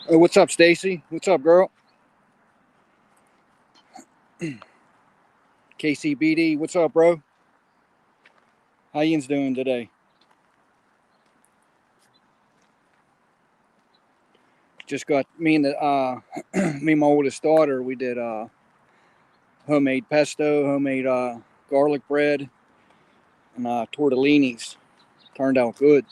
What's up, Stacy? What's up, girl? KCBD, what's up, bro? How yin's doing today? Just got me and the me and my oldest daughter. We did homemade pesto, homemade garlic bread, and tortellinis. Turned out good.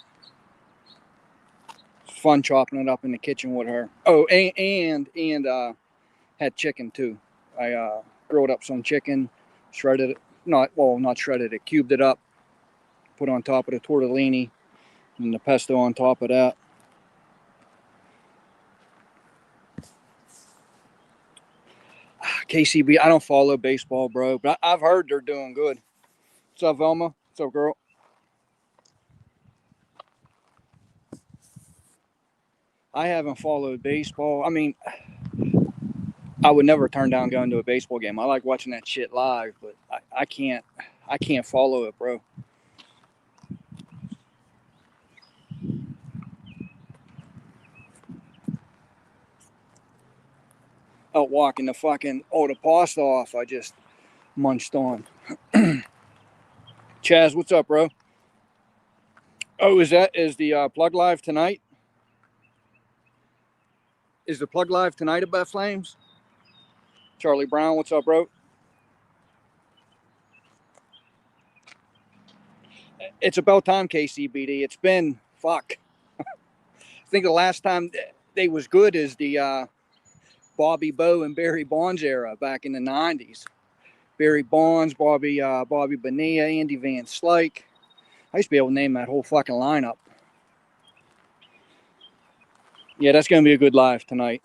It's fun chopping it up in the kitchen with her. Oh, and had chicken too. I grilled up some chicken, shredded it. Not shredded it, cubed it up, put on top of the tortellini, and the pesto on top of that. KCB, I don't follow baseball, bro, but I've heard they're doing good. What's up, Velma? What's up, girl? I haven't followed baseball. I mean, I would never turn down going to a baseball game. I like watching that shit live, but I can't follow it, bro. Out walking the pasta off I just munched on. Chaz, what's up, bro? Oh, is the plug live tonight? Is the plug live tonight about Flames? Charlie Brown, what's up, bro? It's about time, KCBD. It's been fuck. I think the last time they was good is the Bobby Bowe and Barry Bonds era back in the '90s. Barry Bonds, Bobby Bonilla, Andy Van Slyke. I used to be able to name that whole fucking lineup. Yeah, that's going to be a good live tonight.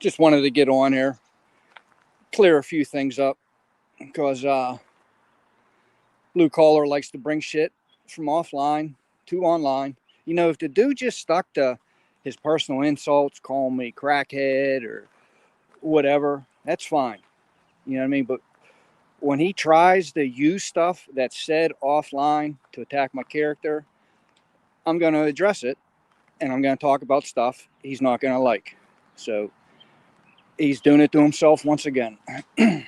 Just wanted to get on here, clear a few things up, because blue collar likes to bring shit from offline to online. You know, if the dude just stuck to his personal insults, call me crackhead or whatever, that's fine. You know what I mean? But when he tries to use stuff that's said offline to attack my character, I'm going to address it, and I'm going to talk about stuff he's not going to like. So he's doing it to himself once again. You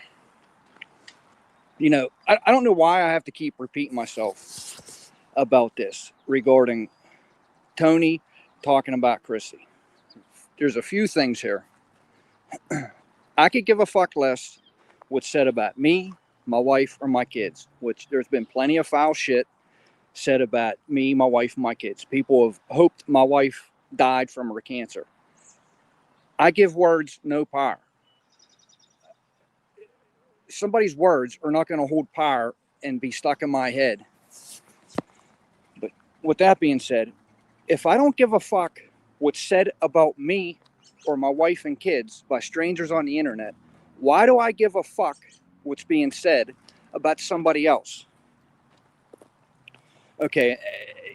know, I don't know why I have to keep repeating myself about this regarding Tony talking about Chrissy. There's a few things here. I could give a fuck less what's said about me, my wife, or my kids, which there's been plenty of foul shit said about me, my wife, and my kids. People have hoped my wife died from her cancer. I give words no power. Somebody's words are not going to hold power and be stuck in my head. But with that being said, if I don't give a fuck what's said about me or my wife and kids by strangers on the internet, why do I give a fuck what's being said about somebody else? Okay,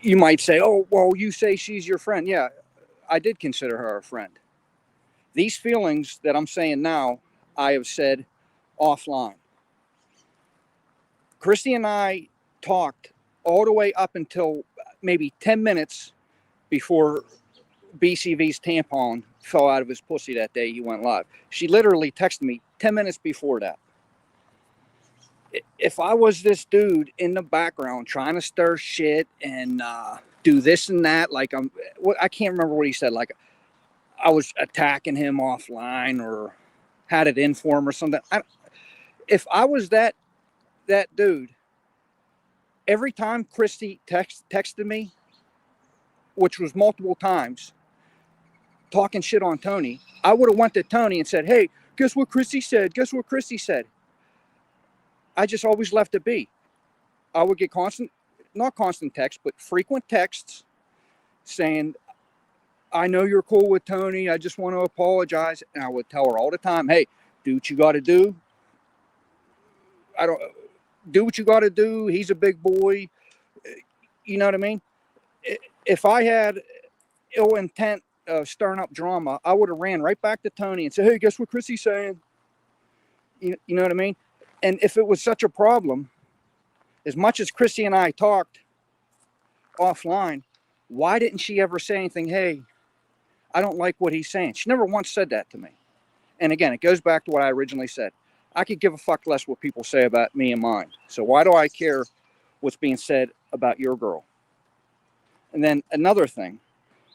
you might say, oh, well, you say she's your friend. Yeah, I did consider her a friend. These feelings that I'm saying now, I have said offline. Christy and I talked all the way up until maybe 10 minutes before BCV's tampon fell out of his pussy that day he went live. She literally texted me 10 minutes before that. If I was this dude in the background trying to stir shit and do this and that, like I can't remember what he said, like I was attacking him offline or had it in for him or something. If I was that dude, every time Christy texted me, which was multiple times, talking shit on Tony, I would have went to Tony and said, hey, guess what Christy said? Guess what Christy said? I just always left it be. I would get not constant texts, but frequent texts saying, I know you're cool with Tony. I just want to apologize. And I would tell her all the time, hey, do what you got to do. Do what you got to do. He's a big boy. You know what I mean? If I had ill intent of stirring up drama, I would have ran right back to Tony and said, hey, guess what Chrissy's saying? You know what I mean? And if it was such a problem, as much as Chrissy and I talked offline, why didn't she ever say anything? Hey, I don't like what he's saying. She never once said that to me. And again, it goes back to what I originally said. I could give a fuck less what people say about me and mine. So why do I care what's being said about your girl? And then another thing,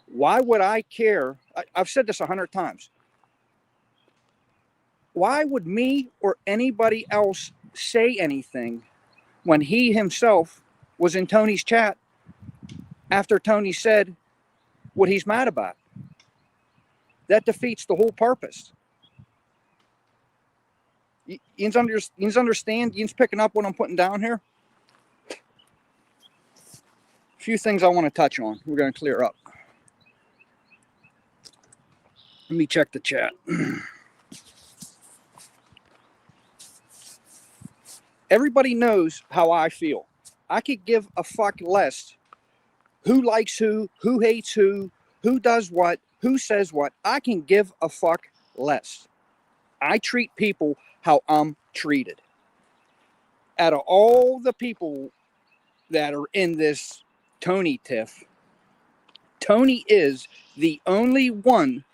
why would I care? I've said this 100 times. Why would me or anybody else say anything when he himself was in Tony's chat after Tony said what he's mad about? That defeats the whole purpose. You understand? You's picking up what I'm putting down here? A few things I want to touch on. We're going to clear up. Let me check the chat. Everybody knows how I feel. I could give a fuck less who likes who hates who does what, who says what. I can give a fuck less. I treat people how I'm treated. Out of all the people that are in this Tony tiff, Tony is the only one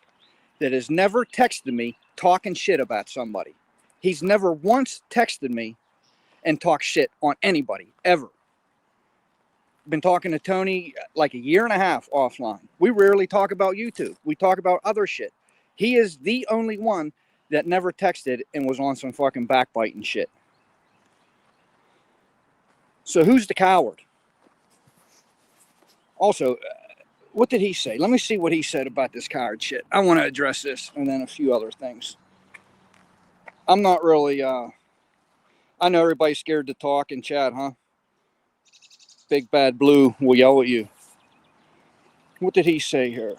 that has never texted me talking shit about somebody. He's never once texted me and talked shit on anybody, ever. Been talking to Tony like a year and a half offline. We rarely talk about YouTube. We talk about other shit. He is the only one that never texted and was on some fucking backbiting shit. So who's the coward? Also, what did he say? Let me see what he said about this coward shit. I want to address this and then a few other things. I'm not really, I know everybody's scared to talk in chat, huh? Big Bad Blue will yell at you. What did he say here?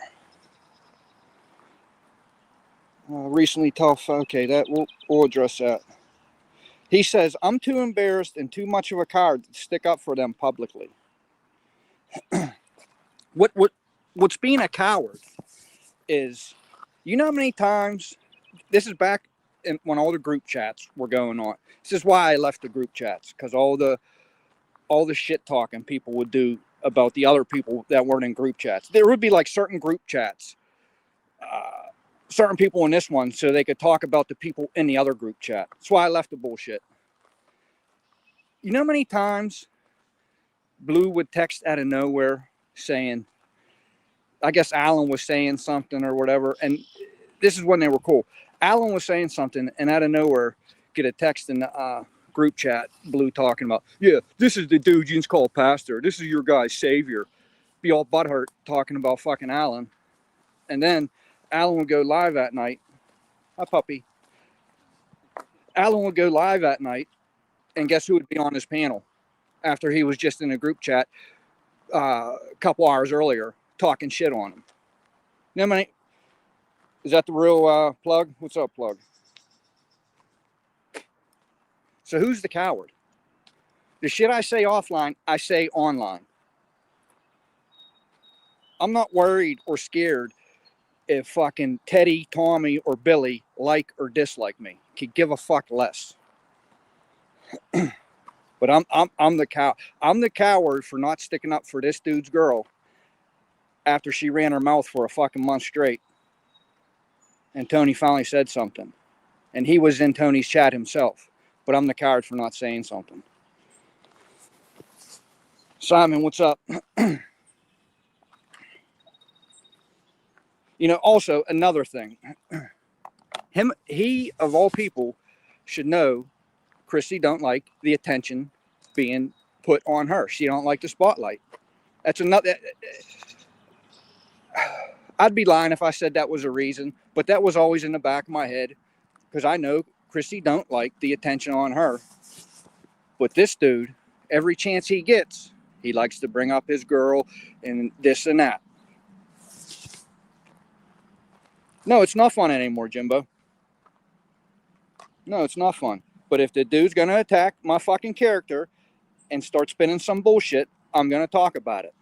Recently tough. Okay, that we'll address that. He says, I'm too embarrassed and too much of a coward to stick up for them publicly. What's being a coward is, you know how many times, this is back when all the group chats were going on. This is why I left the group chats, because all the shit talking people would do about the other people that weren't in group chats. There would be like certain group chats, certain people in this one, so they could talk about the people in the other group chat. That's why I left the bullshit. You know how many times Blue would text out of nowhere saying, I guess Alan was saying something or whatever, and this is when they were cool. Alan was saying something, and out of nowhere, get a text in the group chat, Blue talking about, yeah, this is the dude you call pastor. This is your guy's savior. Be all butthurt talking about fucking Alan. And then Alan would go live that night. Hi, puppy. Alan would go live that night, and guess who would be on his panel after he was just in a group chat a couple hours earlier talking shit on him? You know, is that the real plug? What's up, plug? So who's the coward? The shit I say offline, I say online. I'm not worried or scared if fucking Teddy, Tommy, or Billy like or dislike me. Could give a fuck less. But I'm the coward for not sticking up for this dude's girl after she ran her mouth for a fucking month straight. And Tony finally said something. And he was in Tony's chat himself. But I'm the coward for not saying something. Simon, what's up? You know, also another thing. He of all people should know Chrissy don't like the attention being put on her. She don't like the spotlight. That's another. I'd be lying if I said that was a reason, but that was always in the back of my head because I know Chrissy don't like the attention on her. But this dude, every chance he gets, he likes to bring up his girl and this and that. No, it's not fun anymore, Jimbo. No, it's not fun. But if the dude's going to attack my fucking character and start spinning some bullshit, I'm going to talk about it.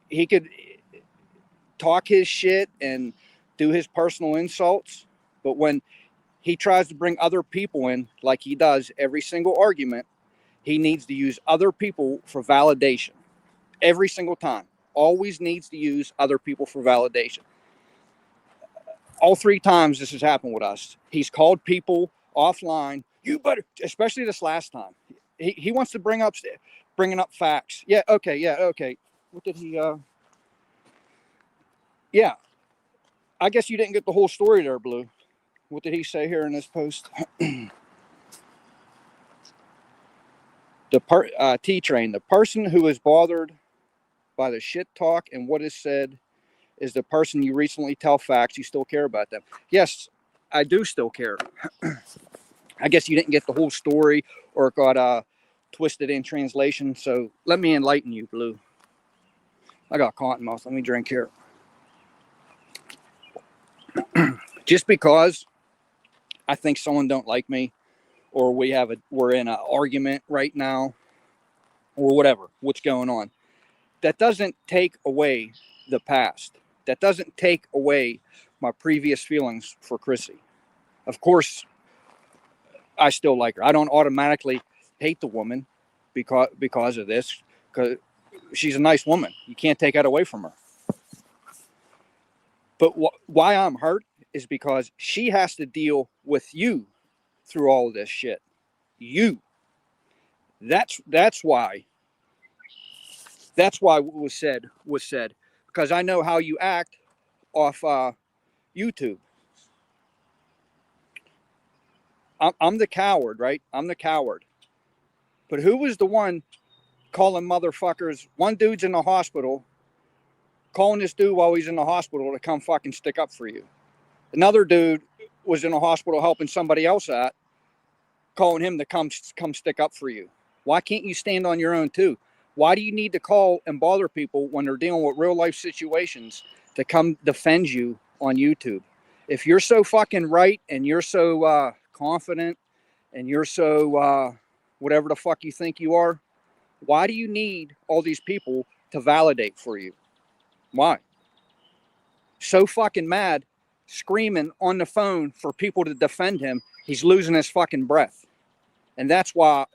He could talk his shit and do his personal insults, but when he tries to bring other people in, like he does every single argument, he needs to use other people for validation. every single time. Always needs to use other people for validation. All 3 times this has happened with us. He's called people offline. You better, especially this last time. He wants to bringing up facts. Yeah, okay. What did he? Yeah, I guess you didn't get the whole story there, Blue. What did he say here in this post? T-Train, the person who is bothered by the shit talk and what is said is the person you recently tell facts. You still care about them. Yes, I do still care. I guess you didn't get the whole story, or it got twisted in translation. So let me enlighten you, Blue. I got cotton mouth. Let me drink here. Just because I think someone don't like me, or we're in an argument right now, or whatever, what's going on, that doesn't take away the past. That doesn't take away my previous feelings for Chrissy. Of course, I still like her. I don't automatically hate the woman because of this, because she's a nice woman. You can't take that away from her. But why I'm hurt is because she has to deal with you through all of this shit. You. That's why. That's why what was said because I know how you act off YouTube. I'm the coward, right? I'm the coward. But who was the one calling motherfuckers? One dude's in the hospital, calling this dude while he's in the hospital to come fucking stick up for you. Another dude was in the hospital helping somebody else out, calling him to come stick up for you. Why can't you stand on your own too? Why do you need to call and bother people when they're dealing with real life situations to come defend you on YouTube? If you're so fucking right and you're so confident and you're so whatever the fuck you think you are, why do you need all these people to validate for you? Why? So fucking mad, screaming on the phone for people to defend him, he's losing his fucking breath. And that's why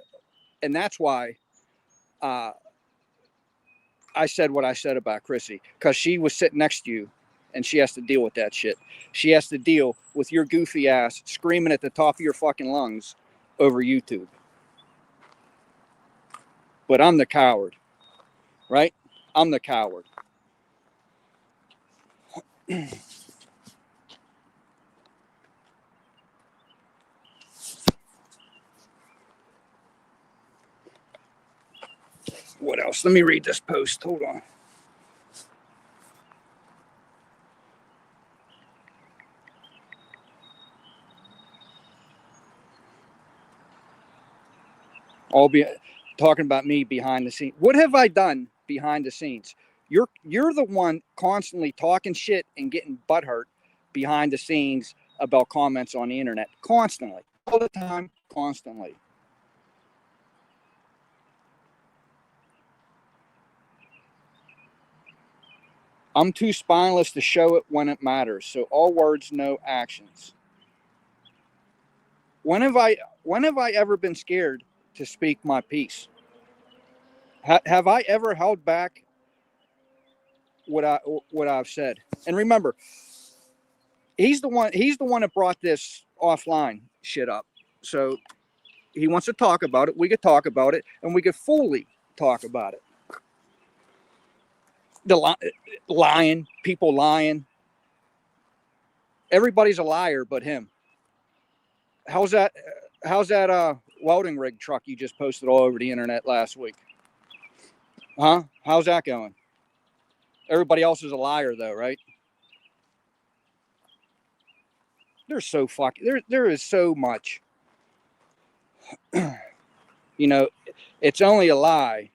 I said what I said about Chrissy, because she was sitting next to you and she has to deal with that shit. She has to deal with your goofy ass screaming at the top of your fucking lungs over YouTube. But I'm the coward, right? I'm the coward. What else? Let me read this post. Hold on. I'll be talking about me behind the scenes. What have I done behind the scenes? You're the one constantly talking shit and getting butthurt behind the scenes about comments on the internet. Constantly. All the time. Constantly. I'm too spineless to show it when it matters. So all words, no actions. When have I ever been scared to speak my piece? Have I ever held back what I've said? And remember, he's the one that brought this offline shit up. So he wants to talk about it. We could talk about it, and we could fully talk about it. The lying, people lying. Everybody's a liar but him. How's that welding rig truck you just posted all over the internet last week? Huh? How's that going? Everybody else is a liar though, right? There's so fucking there is so much. You know, it's only a lie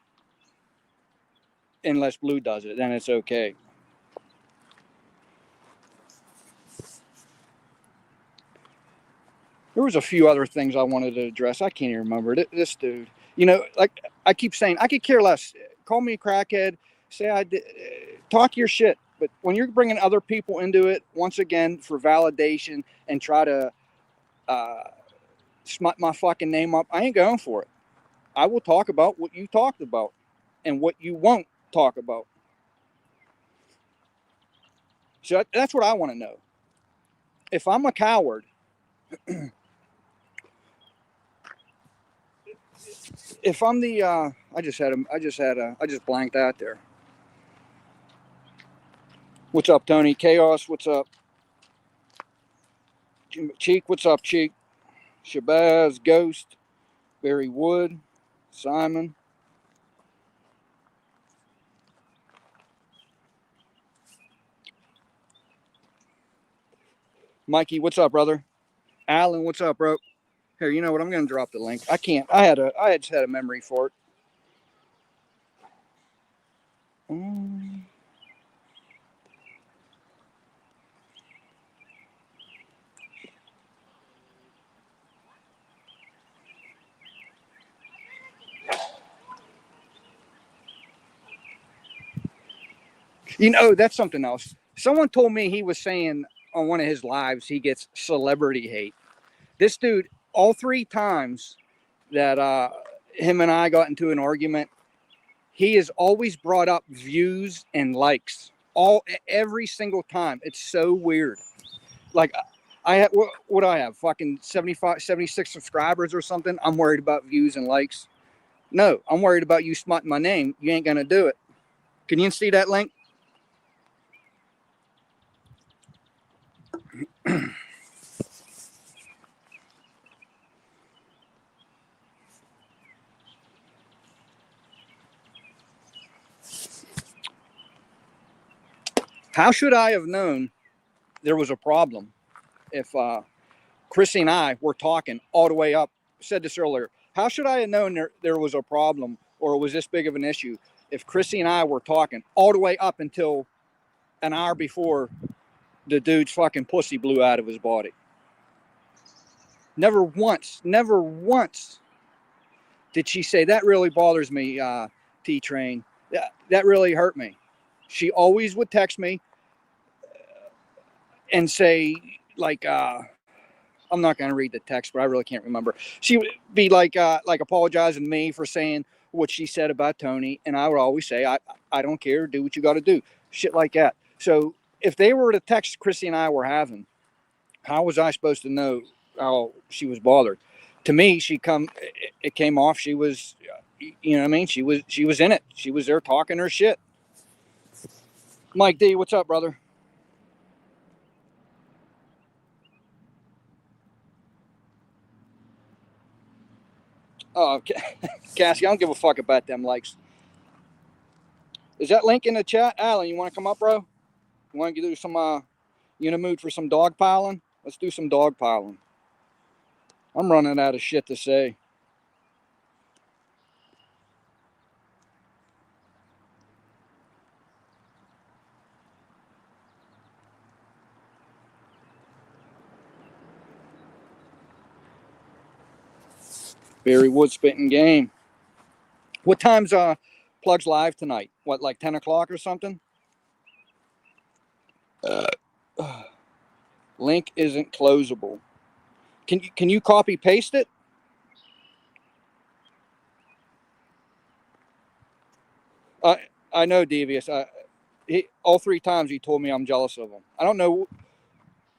unless Blue does it, then it's okay. There was a few other things I wanted to address. I can't even remember. This dude, you know, like I keep saying, I could care less. Call me a crackhead. Say I did. Talk your shit. But when you're bringing other people into it, once again, for validation and try to smut my fucking name up, I ain't going for it. I will talk about what you talked about and what you won't talk about. So that's what I want to know. If I'm a coward, if I'm the, I just blanked out there. What's up, Tony? Chaos, what's up? Cheek, what's up, Cheek? Shabazz, Ghost, Barry Wood, Simon. Mikey, what's up, brother? Alan, what's up, bro? Here, you know what? I'm gonna drop the link. I can't. I just had a memory for it. You know, that's something else. Someone told me he was saying on one of his lives he gets celebrity hate. This dude, all 3 times that him and I got into an argument, he has always brought up views and likes. Every single time. It's so weird. Like, I have, what do I have? Fucking 75, 76 subscribers or something. I'm worried about views and likes. No, I'm worried about you smutting my name. You ain't gonna do it. Can you see that link? How should I have known there was a problem if Chrissy and I were talking all the way up? I said this earlier. How should I have known there was a problem or was this big of an issue if Chrissy and I were talking all the way up until an hour before the dude's fucking pussy blew out of his body? Never once did she say, that really bothers me, T-Train. That really hurt me. She always would text me and say, like, I'm not going to read the text, but I really can't remember. She would be like apologizing to me for saying what she said about Tony. And I would always say, I don't care. Do what you got to do. Shit like that. So if they were to text Chrissy and I were having, how was I supposed to know how she was bothered? To me, it came off. She was, you know what I mean? She was in it. She was there talking her shit. Mike D, what's up, brother? Oh, Cassie, I don't give a fuck about them likes. Is that link in the chat? Alan, you want to come up, bro? You want to do some, you in a mood for some dog piling? Let's do some dog piling. I'm running out of shit to say. Barry Wood spitting game. What time's Plugs live tonight? What, like 10 o'clock or something? Link isn't closable. Can you copy paste it? I know, Devious. All 3 times he told me I'm jealous of him. I don't know.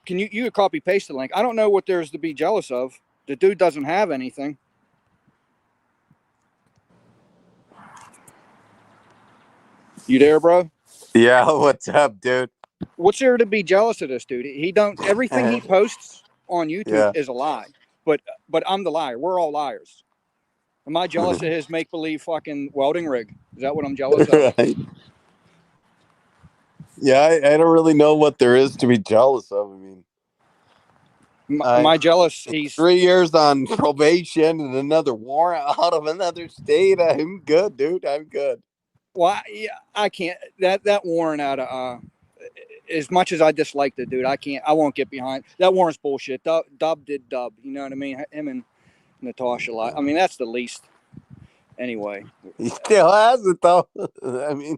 Can you copy paste the link? I don't know what there's to be jealous of. The dude doesn't have anything. You there, bro? Yeah, what's up, dude? What's there to be jealous of this dude? He don't everything he posts on YouTube is a lie. But I'm the liar. We're all liars. Am I jealous of his make believe fucking welding rig? Is that what I'm jealous of? Right. Yeah, I don't really know what there is to be jealous of. I mean, am I jealous? He's 3 years on probation and another warrant out of another state. I'm good, dude. I'm good. Well, I can't. That warrant out of as much as I dislike the dude, I won't get behind that warrant's bullshit. Dub did dub. You know what I mean? Him and Natasha. I mean, that's the least. Anyway, He still has it though. I mean,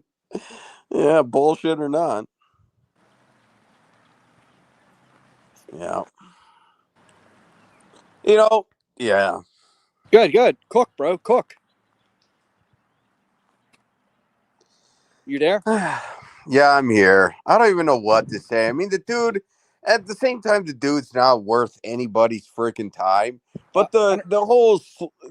yeah, bullshit or not. Yeah. You know, yeah. Good. Cook, bro. Cook. You there? Yeah, I'm here. I don't even know what to say. I mean, the dude. At the same time, the dude's not worth anybody's freaking time. But the whole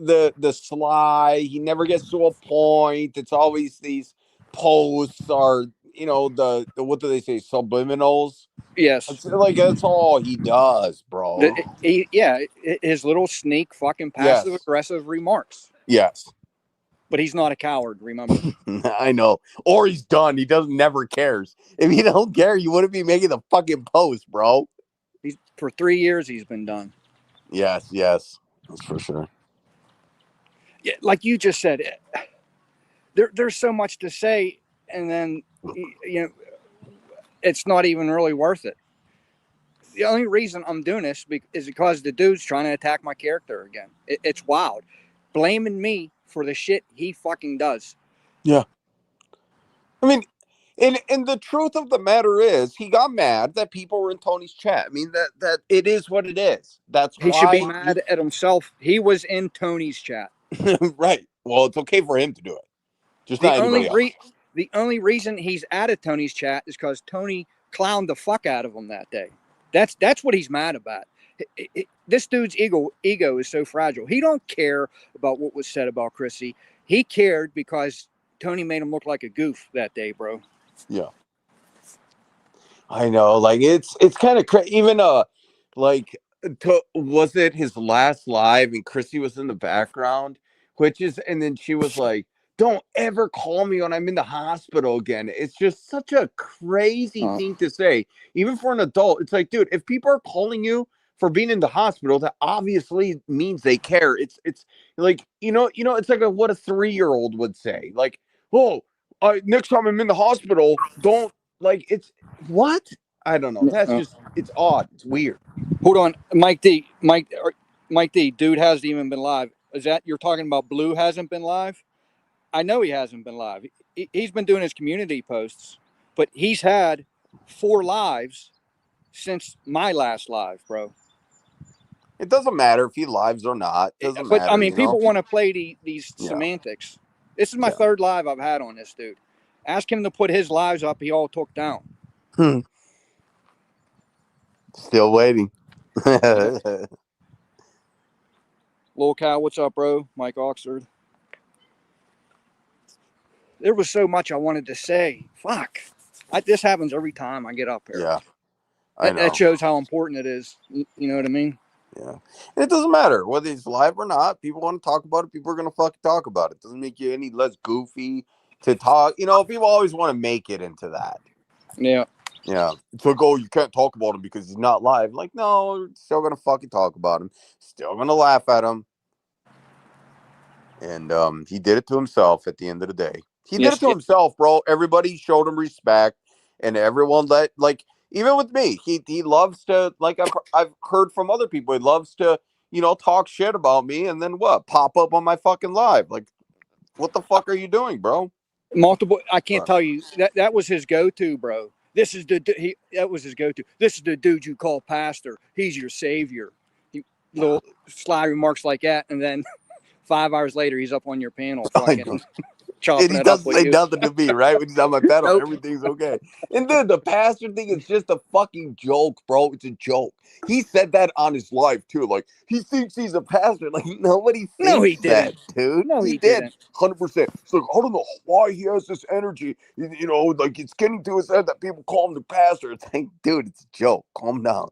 the sly, he never gets to a point. It's always these posts are the what do they say, subliminals? Yes. It's like that's all he does, bro. His little sneak fucking passive Yes, aggressive remarks. yes. But he's not a coward, remember? I know. Or he's done. He doesn't never cares. If you don't care, you wouldn't be making the fucking post, bro. He's for 3 years he's been done. Yes, that's for sure. Yeah, like you just said, there's so much to say, and then it's not even really worth it. The only reason I'm doing this is because the dude's trying to attack my character again. It's wild, blaming me for the shit he fucking does. Yeah, I mean, and the truth of the matter is, he got mad that people were in Tony's chat. I mean, that it is what it is. That's He should be why mad at himself. He was in Tony's chat. right. Well, it's okay for him to do it, just The not only anybody else. the only reason he's out of Tony's chat is because Tony clowned the fuck out of him that day. That's what he's mad about. This dude's ego is so fragile. He don't care about what was said about Chrissy. He cared because Tony made him look like a goof that day, bro. Yeah, I know. Like it's kind of crazy. Even like was it his last live and Chrissy was in the background, which is, and then she was like, "Don't ever call me when I'm in the hospital again." It's just such a crazy thing to say, even for an adult. It's like, dude, if people are calling you for being in the hospital, that obviously means they care. It's like it's like what a 3-year-old would say. Like, oh, next time I'm in the hospital, don't like it's what. I don't know. That's just, it's odd. It's weird. Hold on, Mike D. Mike D. Dude hasn't even been live. Is that you're talking about? Blue hasn't been live. I know he hasn't been live. He's been doing his community posts, but he's had 4 lives since my last live, bro. It doesn't matter if he lives or not. It doesn't matter. But I mean, people want to play these semantics. This is my 3rd live I've had on this dude. Ask him to put his lives up. He all took down. Still waiting. Lil Cal, what's up, bro? Mike Oxford. There was so much I wanted to say. Fuck. This happens every time I get up here. Yeah. I know. That shows how important it is. You know what I mean? Yeah. And it doesn't matter whether he's live or not. People want to talk about it. People are going to fucking talk about it. Doesn't make you any less goofy to talk. People always want to make it into that. Yeah. Yeah. It's like, oh, you can't talk about him because he's not live. Like, no, still going to fucking talk about him. Still going to laugh at him. And he did it to himself at the end of the day. He did it to himself, bro. Everybody showed him respect. And everyone even with me, he loves to, like I've heard from other people, he loves to, talk shit about me and then pop up on my fucking live. Like, what the fuck are you doing, bro? Multiple, I can't tell you, that was his go-to, bro. That was his go-to. This is the dude you call pastor. He's your savior. Little sly remarks like that, and then 5 hours later, he's up on your panel fucking chopping and he it doesn't up say with nothing to me, right? When he's on my panel, Nope. everything's okay. And dude, the pastor thing is just a fucking joke, bro. It's a joke. He said that on his live too. Like, he thinks he's a pastor. Like, nobody thinks No, he that, didn't. dude. No, he did. 100%. It's like, I don't know why he has this energy. Like, it's getting to his head that people call him the pastor. It's like, dude, it's a joke. Calm down.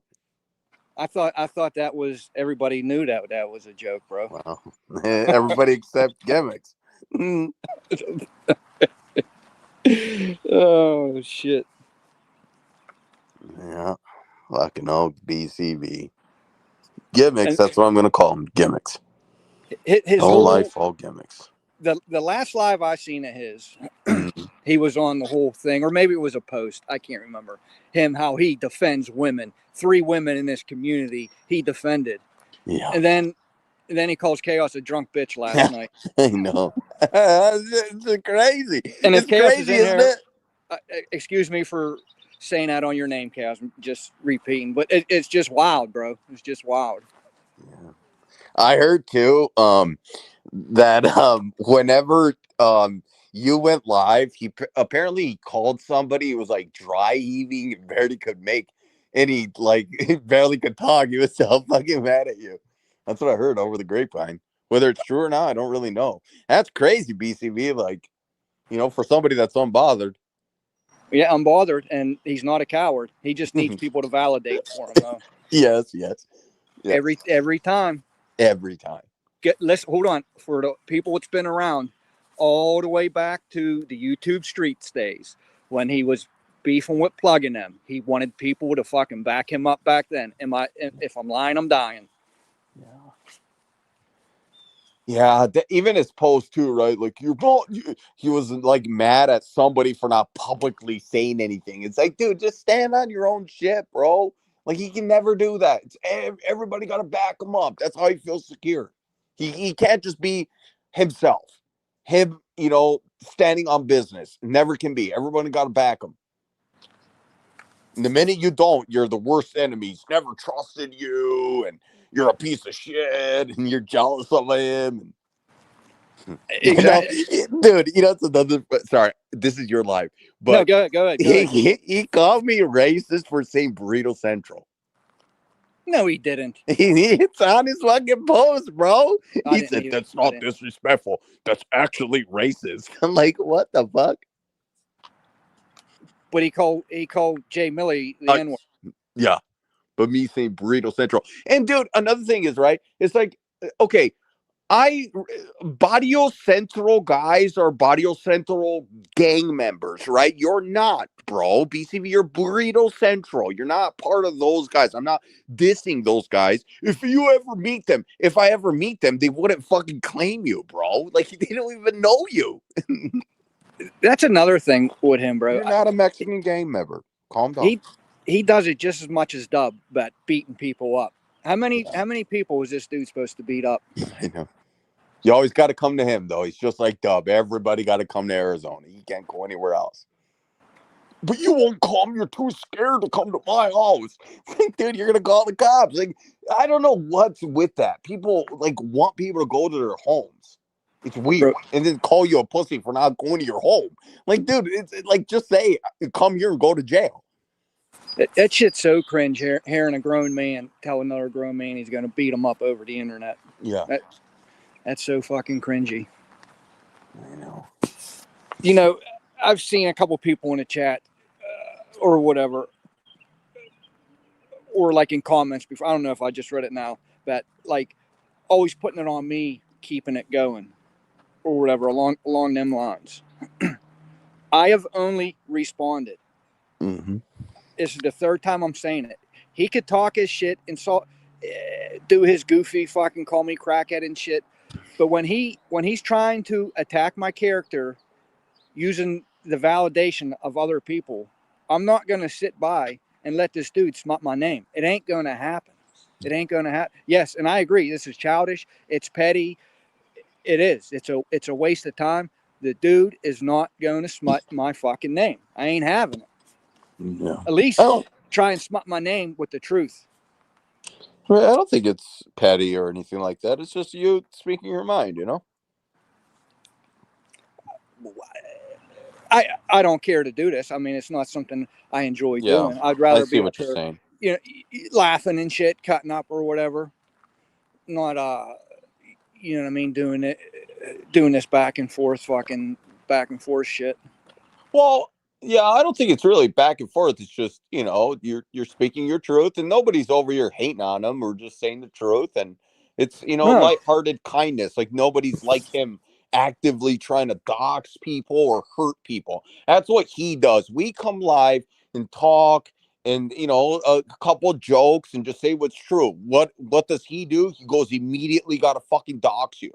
I thought that was, everybody knew that was a joke, bro. Well, everybody except gimmicks. Oh shit. Yeah. Fucking old BCB. Gimmicks, that's what I'm gonna call them. Gimmicks. His whole life, all gimmicks. The last live I seen of his, he was on the whole thing, or maybe it was a post. I can't remember him, how he defends women. 3 women in this community he defended. Yeah. And then he calls Chaos a drunk bitch last night. I know. It's crazy. And it's Chaos crazy, is in isn't here, it? Excuse me for saying that on your name, Chaos. I'm just repeating, but it's just wild, bro. It's just wild. Yeah. I heard too that whenever you went live. Apparently he called somebody. He was like dry heaving and barely could make any like he barely could talk. He was so fucking mad at you. That's what I heard over the grapevine. Whether it's true or not, I don't really know. That's crazy, BCV. Like, for somebody that's unbothered. Yeah, I'm bothered, and he's not a coward. He just needs people to validate for him, though. Yes. Every time. Every time. Let's hold on for the people that's been around all the way back to the YouTube Streets days when he was beefing with plugging them. He wanted people to fucking back him up back then. If I'm lying, I'm dying. Yeah, even his post too, right? Like he was like mad at somebody for not publicly saying anything. It's like, dude, just stand on your own shit, bro. Like he can never do that. Everybody got to back him up. That's how he feels secure. He can't just be himself. Him, standing on business. Never can be. Everybody got to back him. And the minute you don't, you're the worst enemies. Never trusted you, and you're a piece of shit, and you're jealous of him. Exactly. Dude, it's another. Sorry, this is your life. But no, go ahead. He called me racist for saying Burrito Central. No, he didn't. It's on his fucking post, bro. He said that's not disrespectful. That's actually racist. I'm like, what the fuck? But he called Jay Millie the N-word. Yeah, but me saying Burrito Central. And dude, another thing is, right, it's like, okay, Barrio Central guys are Barrio Central gang members, right? You're not, bro. BCV, you're Burrito Central. You're not part of those guys. I'm not dissing those guys. If I ever meet them, they wouldn't fucking claim you, bro. Like, they don't even know you. That's another thing with him, bro. You're not a Mexican gang member. Calm down. He does it just as much as Dub, but beating people up. How many people was this dude supposed to beat up? I know. You always got to come to him, though. He's just like Dub. Everybody got to come to Arizona. You can't go anywhere else. But you won't come. You're too scared to come to my house. Like, dude, you're going to call the cops. Like, I don't know what's with that. People, like, want people to go to their homes. It's weird. Bro. And then call you a pussy for not going to your home. Like, dude, it's like, just say, come here and go to jail. That shit's so cringe, hearing a grown man tell another grown man he's going to beat him up over the internet. Yeah. That's so fucking cringy. I know. I've seen a couple people in the chat or whatever, or like in comments before. I don't know if I just read it now, but like always putting it on me, keeping it going or whatever along them lines. I have only responded. Mm-hmm. This is the third time I'm saying it. He could talk his shit and do his goofy fucking call me crackhead and shit. But when he's trying to attack my character using the validation of other people, I'm not going to sit by and let this dude smut my name. It ain't going to happen. It ain't going to happen. Yes, and I agree. This is childish. It's petty. It is. It's a waste of time. The dude is not going to smut my fucking name. I ain't having it. No. At least try and smut my name with the truth. I don't think it's petty or anything like that. It's just you speaking your mind, I don't care to do this. I mean, it's not something I enjoy doing. I'd rather be what you're saying. Laughing and shit, cutting up or whatever. Not you know what I mean, doing this back and forth shit. Well, yeah, I don't think it's really back and forth. It's just, you're speaking your truth, and nobody's over here hating on them or just saying the truth. And it's, lighthearted kindness. Like nobody's like him actively trying to dox people or hurt people. That's what he does. We come live and talk and, a couple of jokes and just say what's true. What does he do? He goes immediately got to fucking dox you.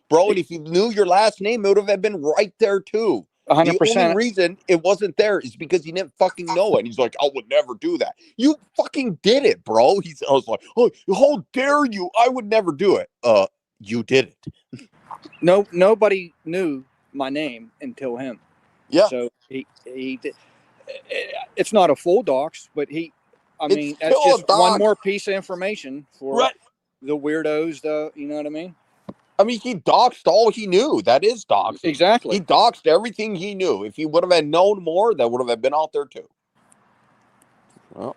Bro, and if you knew your last name, it would have been right there too. 100%. The only reason it wasn't there is because he didn't fucking know it. And he's like, I would never do that. You fucking did it, bro. I was like, oh, how dare you? I would never do it. You did it. No, nobody knew my name until him. Yeah. So he did. It's not a full dox, but that's just one more piece of information for the weirdos. You know what I mean? I mean, he doxed all he knew. That is doxing. He Exactly. doxed everything he knew. If he would have had known more, that would have been out there too. Well,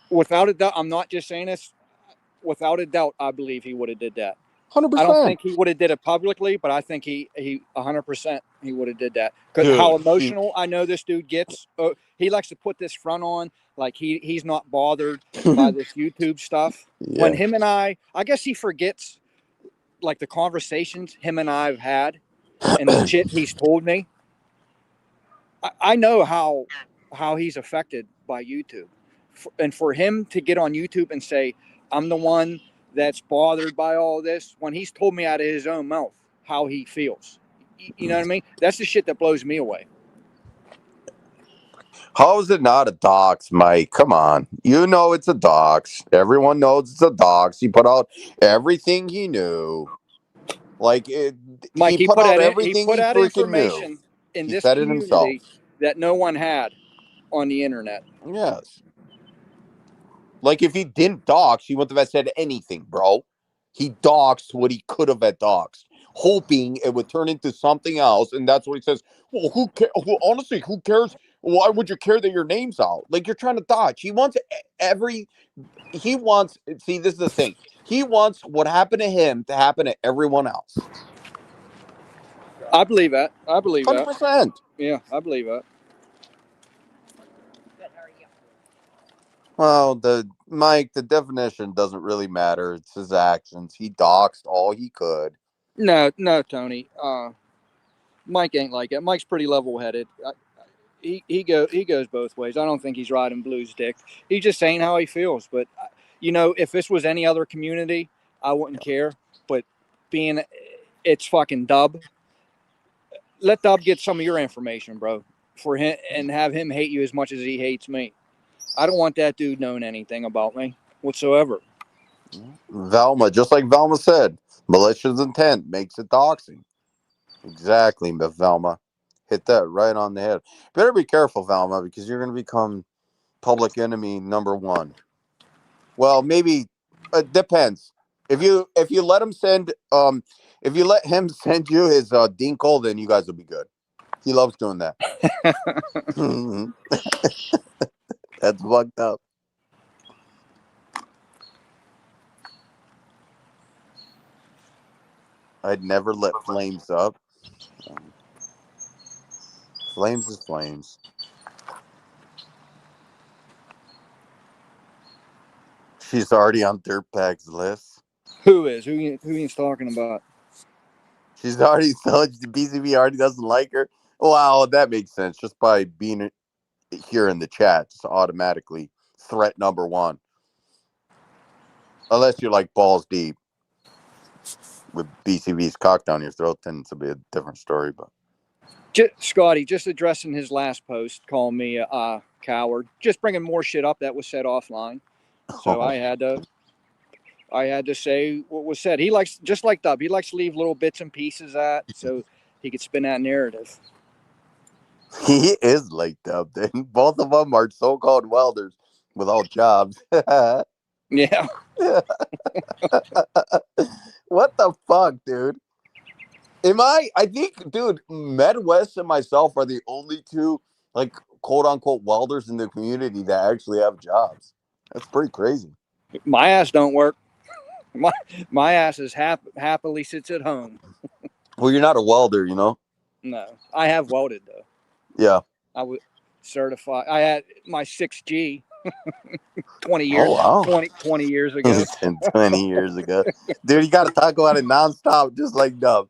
Without a doubt, I'm not just saying this. Without a doubt, I believe he would have did that. I don't 100%. think he would have did it publicly, but I think he 100% he would have did that. Cause how Dude, emotional I know this dude gets. He likes to put this front on, like he's not bothered by this YouTube stuff. When yeah. him and I guess he forgets like the conversations him and I have had, and the shit he's told me. I know how he's affected by YouTube, and for him to get on YouTube and say I'm the one that's bothered by all this when he's told me out of his own mouth how he feels. You know what I mean? That's the shit that blows me away. How is it not a dox, Mike? Come on. You know it's a dox. Everyone knows it's a dox. He put out everything he knew. Like, Mike, he put out he everything put he out freaking knew. information in He this said it himself. community that no one had on the internet. Yes. Like, if he didn't dox, he wouldn't have said anything, bro. He doxed what he could have had doxed, hoping it would turn into something else. And that's what he says. Well, who cares? Well, honestly, who cares? Why would you care that your name's out? Like, you're trying to dodge. He wants every. He wants. See, this is the thing. He wants what happened to him to happen to everyone else. I believe that. I believe that. 100%. Yeah, I believe that. Well, the definition doesn't really matter. It's his actions. He doxed all he could. No, no, Tony. Mike ain't like that. Mike's pretty level headed. He goes both ways. I don't think he's riding Blue's dick. He's just saying how he feels. But if this was any other community, I wouldn't care. But being it's fucking Dub, let Dub get some of your information, bro, for him and have him hate you as much as he hates me. I don't want that dude knowing anything about me whatsoever. Velma, just like Velma said, malicious intent makes it doxing. Exactly, Velma. Hit that right on the head. Better be careful, Velma, because you're going to become public enemy number one. Well, maybe it depends. If you let him send if you let him send you his dinkle, then you guys will be good. He loves doing that. That's fucked up. I'd never let flames up. Flames is flames. She's already on Dirtbag's list. Who is? Who he's talking about? She's already told the BCB already doesn't like her. Wow, that makes sense. Just by being here in the chat, just automatically threat number one. Unless you're like balls deep with BCB's cock down your throat, then it's a bit different story. But Scotty, just addressing his last post, calling me a coward, just bringing more shit up that was said offline. So I had to say what was said. He likes, just like Dub, he likes to leave little bits and pieces at so he could spin that narrative. he is like that. Then both of them are so-called welders without jobs. Yeah. What the fuck, dude? I think, dude, Midwest and myself are the only two, like, quote unquote welders in the community that actually have jobs. That's pretty crazy. My ass don't work. My ass is happily sits at home. Well, you're not a welder, you know? No, I have welded though. Yeah. I was certified. I had my 6G 20 years, Oh, wow. 20 years ago. 20 years ago. Dude, you got to talk about it nonstop, just like Dub.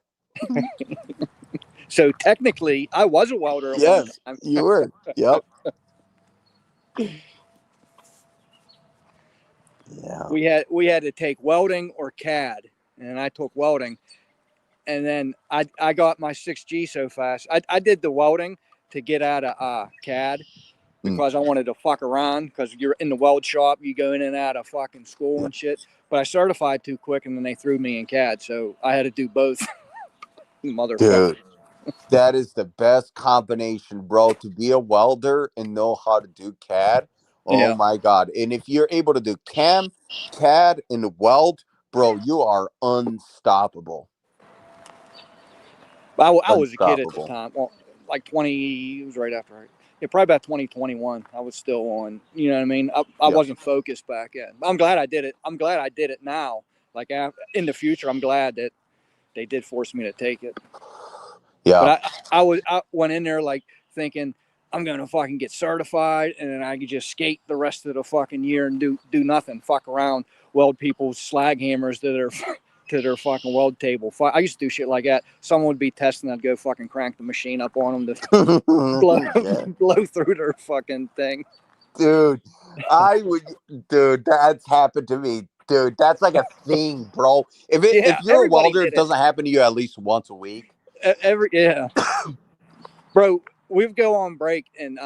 So technically, I was a welder at one Yes, time. you were. Yep. Yeah. We had to take welding or CAD, and I took welding. And then I got my 6G so fast. I did the welding to get out of CAD because I wanted to fuck around because you're in the weld shop, you go in and out of fucking school and shit. But I certified too quick, and then they threw me in CAD, so I had to do both. Motherfucker. Dude, that is the best combination, bro, to be a welder and know how to do CAD. Oh Yeah. my God. And if you're able to do CAD, and weld, bro, you are unstoppable. I was a kid at the Unstoppable. time. Well, like 20, it was right after. Yeah, probably about 2021. I was still on. You know what I mean? I Yeah. wasn't focused back then. I'm glad I did it. I'm glad I did it now. Like in the future, I'm glad that they did force me to take it. Yeah. But I went in there like thinking I'm gonna fucking get certified, and then I could just skate the rest of the fucking year and do nothing, fuck around, weld people's slag hammers to their to their fucking weld table. I used to do shit like that. Someone would be testing, I'd go fucking crank the machine up on them to blow Yeah. blow through their fucking thing. Dude, I would, dude, that's happened to me. Dude, that's like a thing, bro. Yeah, If you're a everybody welder, did it it. doesn't happen to you at least once a week. Yeah, bro. We'd go on break and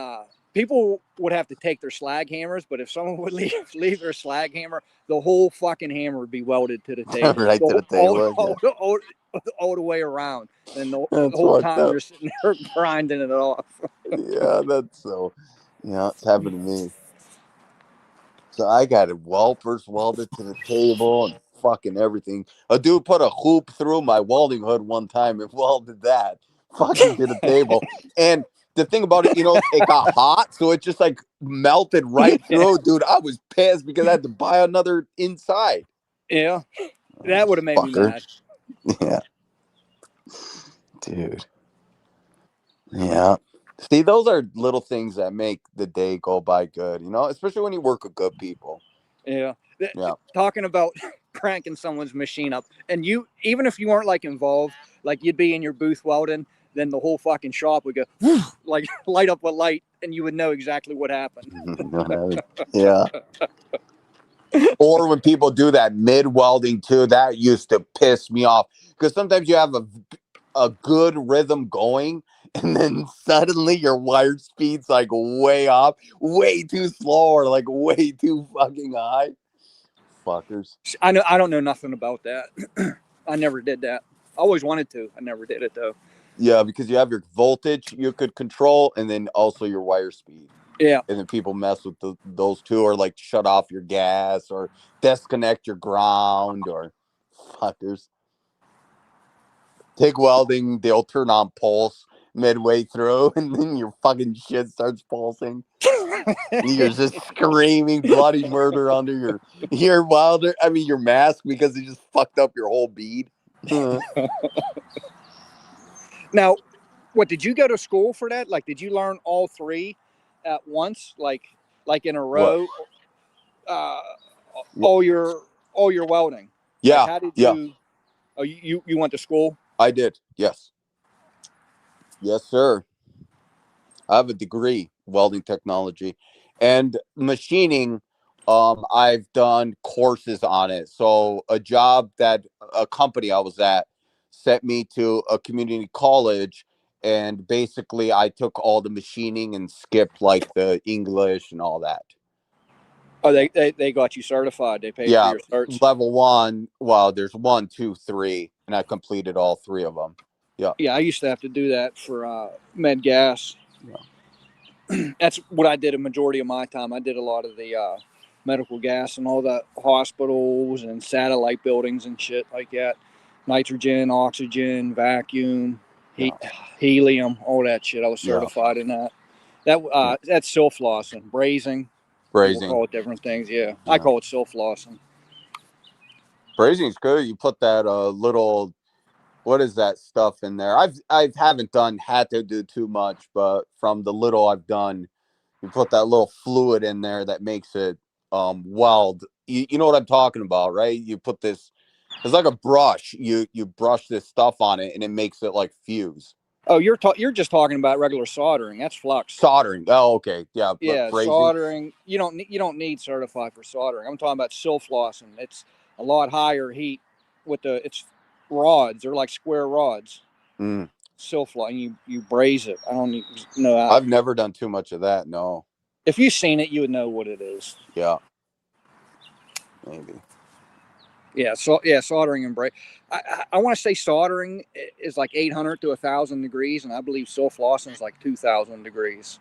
people would have to take their slag hammers, but if someone would leave their slag hammer, the whole fucking hammer would be welded to the table, Right to the table. Yeah. all the way around. And the That's whole fucked time up. you're sitting there grinding it off. Yeah, that's so. Yeah, it's happened to me. So I got it first welded to the table and fucking everything. A dude put a hoop through my welding hood one time and welded that fucking to the table. And the thing about it, it got hot, so it just like melted right Yeah, through. Dude, I was pissed because I had to buy another inside. yeah, Oh, that would have made me fucker. mad. Yeah, dude. Yeah. See, those are little things that make the day go by good, especially when you work with good people. Yeah, Yeah. talking about cranking someone's machine up, and you even if you weren't like involved, like you'd be in your booth welding, then the whole fucking shop would go like light up with light, and you would know exactly what happened. Yeah. Or when people do that mid welding too, that used to piss me off because sometimes you have a good rhythm going, and then suddenly your wire speed's like way off, way too slow, or like way too fucking high. Fuckers. I don't know nothing about that. I never did that. I always wanted to. I never did it though. Yeah, because you have your voltage you could control, and then also your wire speed. Yeah. And then people mess with those two, or like shut off your gas, or disconnect your ground, or fuckers. TIG welding, they'll turn on pulse midway through, and then your fucking shit starts pulsing. You're just screaming bloody murder under your welder. I mean, your mask because it just fucked up your whole bead. Now, what did you go to school for that? Like, did you learn all three at once, like in a What? row? Uh, all your welding. Like, Yeah, how did yeah, you? Oh, you went to school? I did. Yes, yes, sir. I have a degree welding technology and machining. I've done courses on it. So a job that a company I was at sent me to a community college, and basically I took all the machining and skipped like the English and all that. Oh, they got you certified. They paid for Yeah, your certs. level one. Well, there's 1, 2, 3, and I completed all three of them. Yeah, Yeah, I used to have to do that for med gas. That's what I did a majority of my time. I did a lot of the medical gas and all the hospitals and satellite buildings and shit like that. Nitrogen, oxygen, vacuum, yeah, helium, all that shit. I was yeah. certified in that. That's sill flossing, brazing. People Brazing. call it different things. Yeah, I Yeah. call it sill flossing. Brazing's good. You put that little, what is that stuff in there? I haven't had to do too much, but from the little I've done, you put that little fluid in there that makes it weld. You know what I'm talking about, right? You put this, it's like a brush. You brush this stuff on it, and it makes it like fuse. Oh, you're just talking about regular soldering. That's flux. Soldering. Oh, okay. Yeah, but Yeah, brazing. soldering. You don't need certified for soldering. I'm talking about sill flossing. It's a lot higher heat with it's rods. They're like square rods. Mm. Sill floss. And you braise it. I don't know how. I've never done too much of that. No. If you've seen it, you would know what it is. Yeah. Maybe. Yeah. Soldering and braise. I want to say soldering is like 800 to 1,000 degrees, and I believe sill flossing is like 2,000 degrees.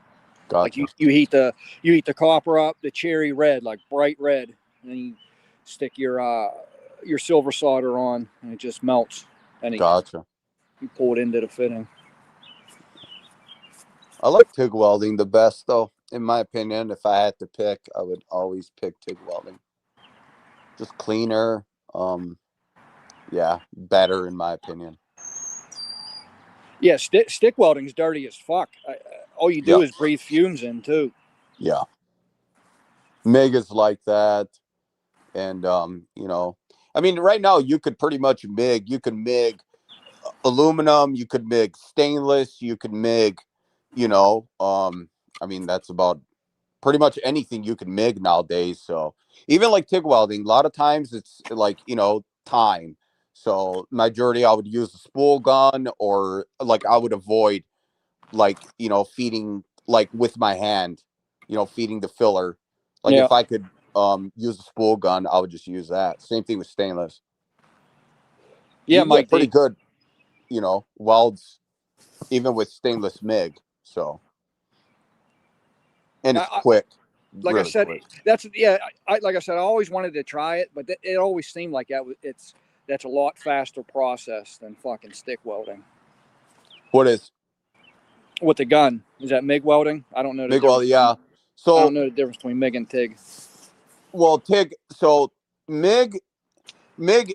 Like Gotcha. you heat the copper up, the cherry red, like bright red, and then you stick your silver solder on, and it just melts. And Gotcha. You pull it into the fitting. I like TIG welding the best, though. In my opinion, if I had to pick, I would always pick TIG welding. Just cleaner. Yeah, better in my opinion. Yeah, stick welding's dirty as fuck. All you do Yeah, is breathe fumes in too. yeah. MIG is like that, and I mean, right now you could pretty much MIG. You can MIG aluminum. You could MIG stainless. You could MIG. You know, I mean, that's about pretty much anything you can MIG nowadays. So even like TIG welding, a lot of times it's like, time. So majority I would use a spool gun, or like I would avoid like, feeding like with my hand, feeding the filler. Like Yeah, if I could use a spool gun, I would just use that. Same thing with stainless. You yeah, can get Mike pretty D. good, welds even with stainless MIG. So, and I, it's I, quick, like I really said, quick. that's yeah. Like I said, I always wanted to try it, but it always seemed like that's a lot faster process than fucking stick welding. What is With the gun, is that MIG welding? I don't know the MIG weld? difference between. Yeah. I don't So, know the difference between MIG and TIG. well, TIG. So MIG.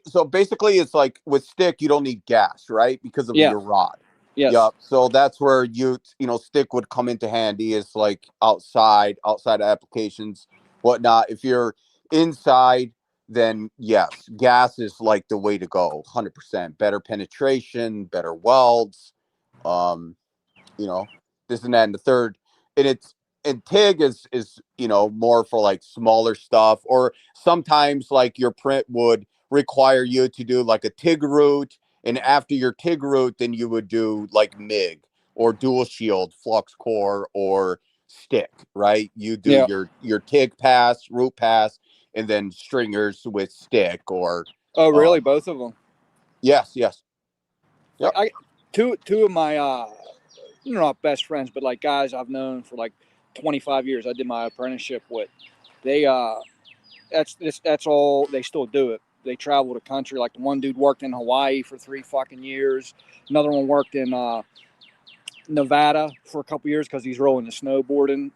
So basically, it's like with stick, you don't need gas, right? Because of Yeah. your rod. Yes. Yep. So that's where stick would come into handy. Is like outside applications, whatnot. If you're inside, then yes, gas is like the way to go. 100% better penetration, better welds. Um, you know, this and that and the third. And it's and TIG is more for like smaller stuff, or sometimes like your print would require you to do like a TIG route, and after your TIG route, then you would do like MIG or dual shield, flux core, or stick, right? You do Yeah. your TIG pass, root pass, and then stringers with stick, or Oh, really? um Both of them? yes, yes. Like Yep. I, two of my, not best friends, but like guys I've known for like 25 years. I did my apprenticeship with. They, that's all. They still do it. They travel the country. Like the one dude worked in Hawaii for 3 fucking years. Another one worked in Nevada for a couple years because he's rolling the snowboarding.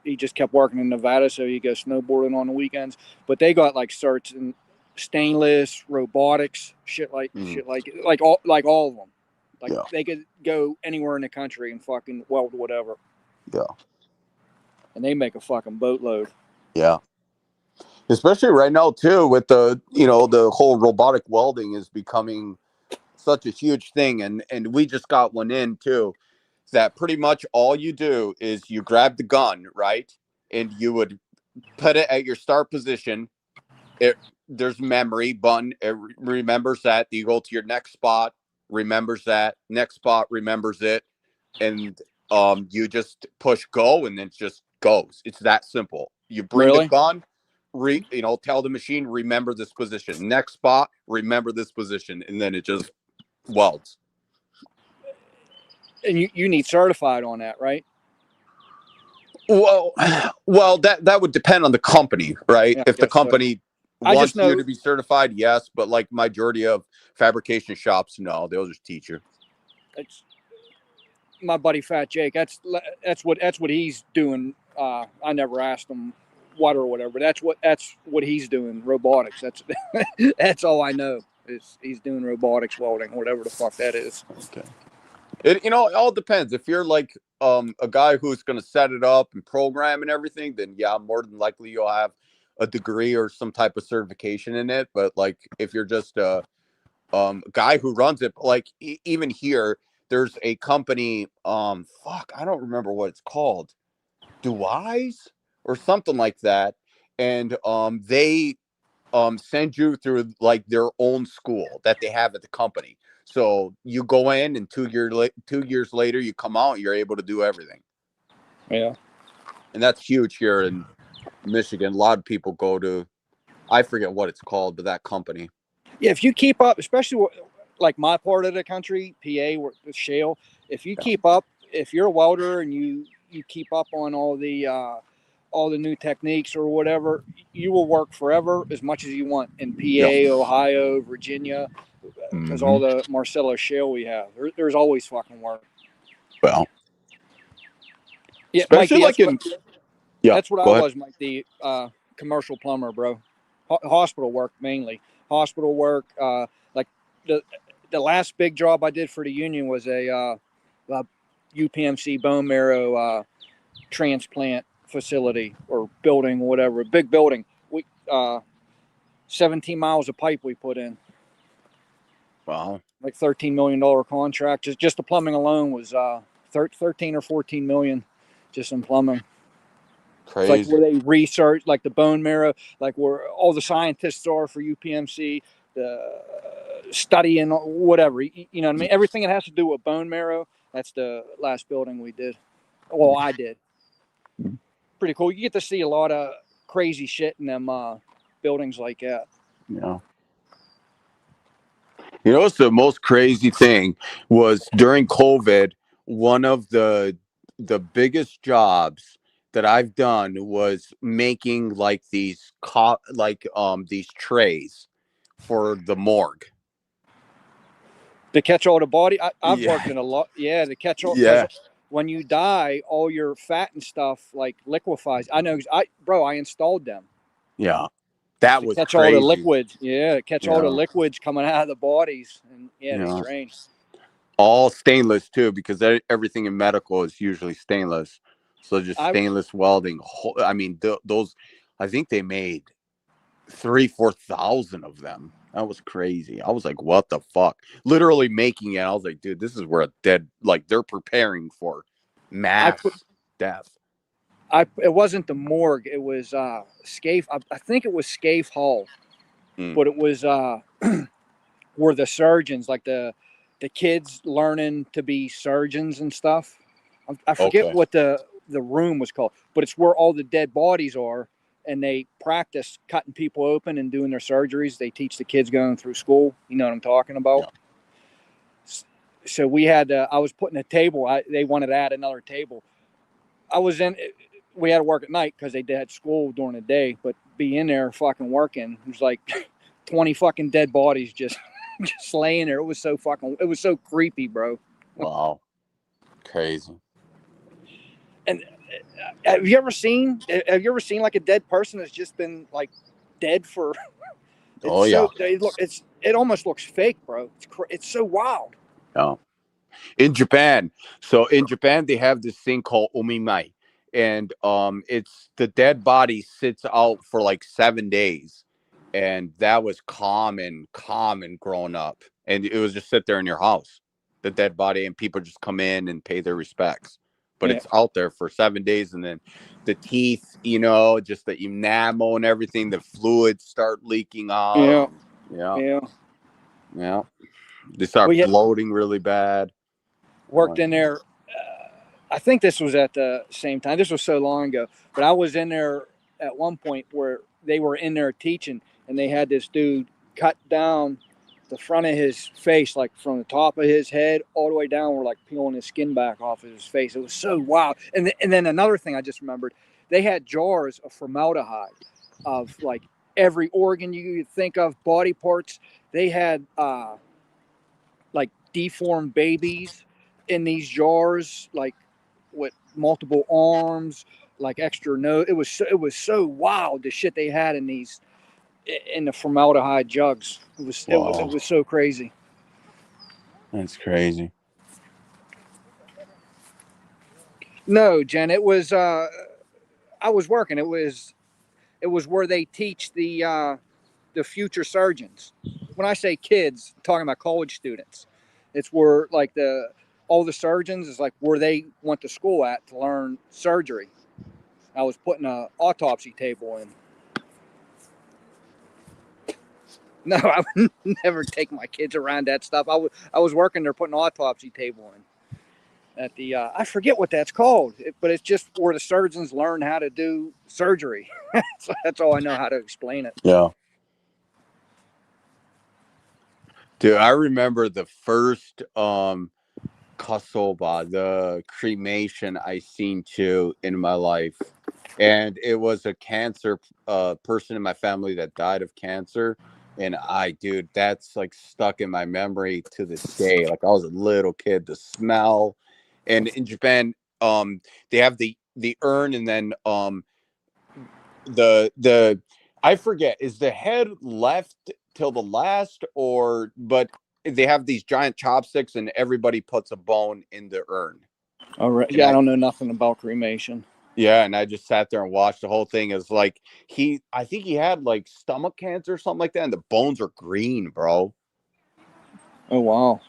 He just kept working in Nevada, so he goes snowboarding on the weekends. But they got like certs in stainless, robotics, Mm, like all of them. Like yeah. they could go anywhere in the country and fucking weld whatever, Yeah. and they make a fucking boatload. Yeah. Especially right now too, with the whole robotic welding is becoming such a huge thing, and we just got one in too, that pretty much all you do is you grab the gun, right, and you would put it at your start position. It There's memory button, it remembers that. You go to your next spot, remembers that next spot, remembers it, and you just push go, and then it just goes. It's that simple. You bring the Really? gun, tell the machine, remember this position, next spot, remember this position, and then it just welds. And you need certified on that, right? Well, that would depend on the company, right? Yeah, I If the guess so. company I just wants you know to be certified, yes, but like majority of fabrication shops, no, they'll just teach you. it's my buddy Fat Jake. That's what he's doing. I never asked him what or whatever. That's what he's doing. Robotics. That's all I know. Is he's doing robotics welding, whatever the fuck that is. Okay. It all depends. If you're like a guy who's going to set it up and program and everything, then yeah, more than likely you'll have a degree or some type of certification in it. But like if you're just a guy who runs it, like even here, there's a company. Fuck, I don't remember what it's called. Duais or something like that, and they send you through like their own school that they have at the company. So you go in, and 2 years later, you come out, and you're able to do everything. Yeah. And that's huge here in Michigan. A lot of people go to, I forget what it's called, but that company. Yeah. If you keep up, especially like my part of the country, PA, where the shale. If you Yeah. keep up, if you're a welder and you keep up on all the new techniques or whatever, you will work forever as much as you want in Yeah. PA, Ohio, Virginia. because all the Marcellus shale we have, there's always fucking work. Well, Yeah, especially Mike, like in that's what I go ahead. was, Mike D. Commercial plumber, bro. Hospital work mainly. Hospital work. Like the last big job I did for the union was a UPMC bone marrow transplant facility or building, whatever. Big building. We 17 miles of pipe we put in. Wow. Like $13 million contract. Just the plumbing alone was 13 or 14 million just in plumbing. Crazy. It's like where they research, like the bone marrow, like where all the scientists are for UPMC, the studying, whatever. You know what I mean? Everything that has to do with bone marrow, that's the last building we did. Well, I did. Pretty cool. You get to see a lot of crazy shit in them buildings like that. Yeah. You know what's the most crazy thing was during COVID, one of the biggest jobs that I've done was making like these these trays for the morgue. To catch all the body, I've Yeah. worked in a lot. Yeah, to catch all, because Yeah. when you die, all your fat and stuff like liquefies. I know, I installed them. Yeah. That To was catch all the crazy. liquids. Yeah, to catch all the Yeah. liquids coming out of the bodies, and they Yeah. drain. All stainless too, because everything in medical is usually stainless. So just stainless welding. I mean, those. I think they made 3,000-4,000 of them. That was crazy. I was like, what the fuck? Literally making it. I was like, dude, this is where a dead, like they're preparing for mass death. It wasn't the morgue. It was Scaife. I think it was Scaife Hall, but it was where the surgeons, like the kids learning to be surgeons and stuff. I forget what the room was called, but it's where all the dead bodies are, and they practice cutting people open and doing their surgeries. They teach the kids going through school. You know what I'm talking about? Yeah. So we had, I was putting a table. They wanted to add another table. I was in. We had to work at night because they had school during the day, but be in there fucking working. It was like 20 fucking dead bodies just laying there. It was so creepy, bro. Wow. Crazy. And have you ever seen like a dead person that's just been like dead for it almost looks fake, bro. It's so wild. Yeah. In Japan. So in Japan, they have this thing called omimai, and it's the dead body sits out for like 7 days, and that was common growing up, and it was just sit there in your house, the dead body, and people just come in and pay their respects, but it's out there for 7 days, and then the teeth, just the enamel and everything, the fluids start leaking out. Yeah. They start bloating really bad. Worked in there. I think this was at the same time. This was so long ago, but I was in there at one point where they were in there teaching, and they had this dude cut down the front of his face, like from the top of his head all the way down. We're like peeling his skin back off of his face. It was so wild. And then another thing I just remembered, they had jars of formaldehyde of like every organ you could think of, body parts. They had like deformed babies in these jars, like with multiple arms, like extra nose. It was so wild, the shit they had in the formaldehyde jugs. It was so crazy. That's crazy. No, Jen, it was I was working. It was where they teach the future surgeons. When I say kids, I'm talking about college students. It's where like all the surgeons is like where they went to school at to learn surgery. I was putting an autopsy table in. No, I would never take my kids around that stuff. I was working there putting an autopsy table in at the I forget what that's called, but it's just where the surgeons learn how to do surgery. So that's all I know how to explain it. Yeah. Dude, I remember the first kasoba, the cremation I seen too in my life. And it was a cancer person in my family that died of cancer. And dude, that's like stuck in my memory to this day. Like I was a little kid, the smell. And in Japan, they have the urn, and then the I forget, is the head left till the last, or but they have these giant chopsticks, and everybody puts a bone in the urn. All right. And Yeah, I don't know nothing about cremation. yeah, and I just sat there and watched the whole thing. Is like I think he had like stomach cancer or something like that, and the bones are green, bro. Oh wow.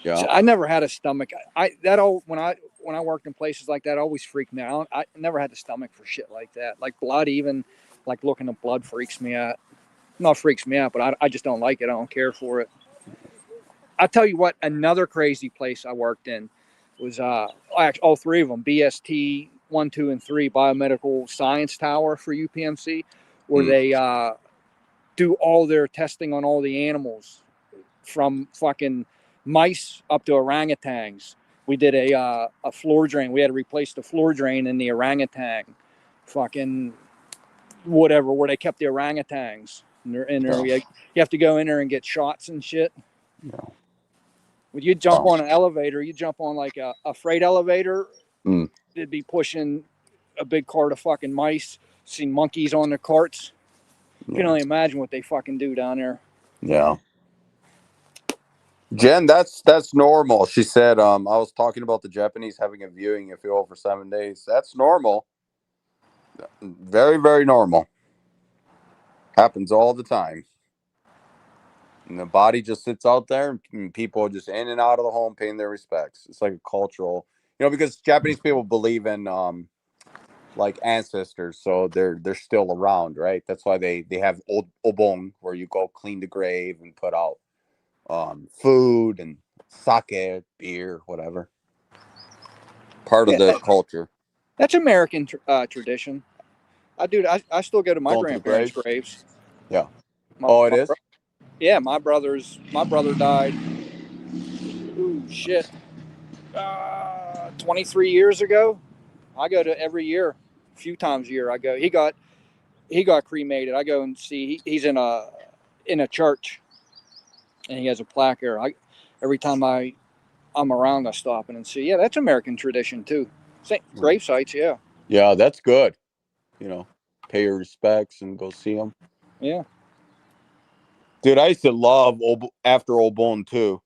Yeah. So I never had a stomach. When I worked in places like that, it always freaked me out. I never had the stomach for shit like that. Like blood, even like looking at blood freaks me out. Not freaks me out, but I just don't like it. I don't care for it. I tell you what, another crazy place I worked in was actually all three of them: BST 1, 2, and 3, Biomedical Science Tower for UPMC, where they do all their testing on all the animals, from fucking mice up to orangutans. We did a floor drain. We had to replace the floor drain in the orangutan, fucking whatever, where they kept the orangutans. And they're in there. Yeah. You have to go in there and get shots and shit. Yeah. When you jump on an elevator, you jump on like a freight elevator. They'd be pushing a big cart of fucking mice. Seen monkeys on the carts. You can only imagine what they fucking do down there. Yeah. Jen, that's normal. She said, I was talking about the Japanese having a viewing if you over 7 days. That's normal. Very, very normal. Happens all the time. And the body just sits out there, and people are just in and out of the home paying their respects. It's like a cultural, because Japanese people believe in like ancestors, so they're still around, right? That's why they have old obon, where you go clean the grave and put out food and sake, beer, whatever. Part of the culture. That's American tradition. I still go to my Going to the grandparents' graves. graves. Yeah. My It is? Yeah, my brother died. Ooh, shit. 23 years ago. I go to every year, a few times a year. I go. He got cremated. I go and see. He's in a church, and he has a plaque there. Every time I'm around, I stop in and see. Yeah, that's American tradition too. Grave sites, yeah. Yeah, that's good. Pay your respects and go see them. Yeah. Dude, I used to love after Obon too.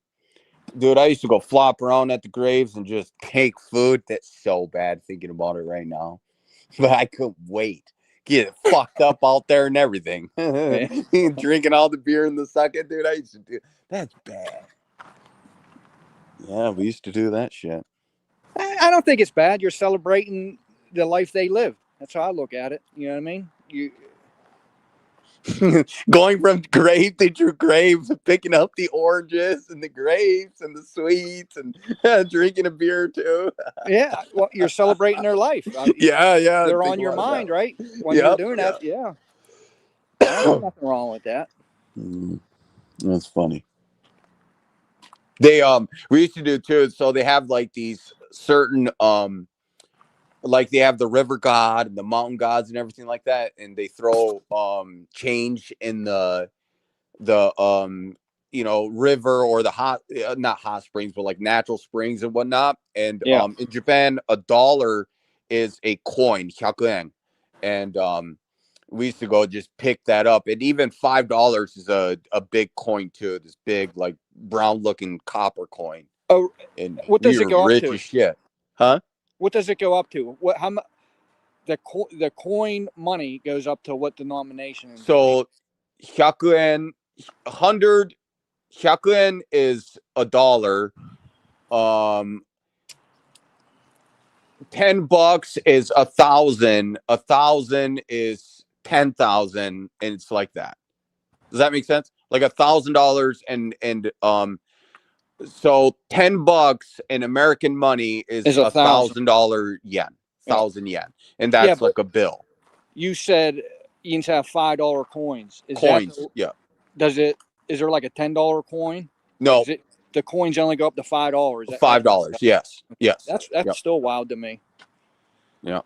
Dude, I used to go flop around at the graves and just take food. That's so bad thinking about it right now. But I couldn't wait. Get fucked up out there and everything. Yeah. Drinking all the beer in the second, dude. I used to do that's bad. Yeah, we used to do that shit. I don't think it's bad. You're celebrating the life they lived. That's how I look at it. You know what I mean? Going from grave to grave, picking up the oranges and the grapes and the sweets and drinking a beer too. Yeah, well, you're celebrating their life. Yeah. They're on your mind, right? When you're doing that, yeah. I don't see nothing wrong with that. That's funny. They we used to do too. So they have like these certain like they have the river god and the mountain gods and everything like that, and they throw change in the river or the hot not hot springs but like natural springs and whatnot. And in Japan, $1 is a coin, 100 yen, and we used to go just pick that up. And even $5 is a big coin too, this big like brown looking copper coin. Oh, And what does it go rich up to? as shit. Huh? What does it go up to? What? How much? The coin money goes up to what denomination? So 100 yen is $1. $10 is 1,000. 1,000 is 10,000, and it's like that. Does that make sense? Like $1,000 and so $10 in American money is $1,000 yen, 1,000 yen, and that's like a bill. You said you can have $5 coins. Coins, yeah. Is there like a $10 coin? No, the coins only go up to $5. $5, yes. That's still wild to me. Yeah,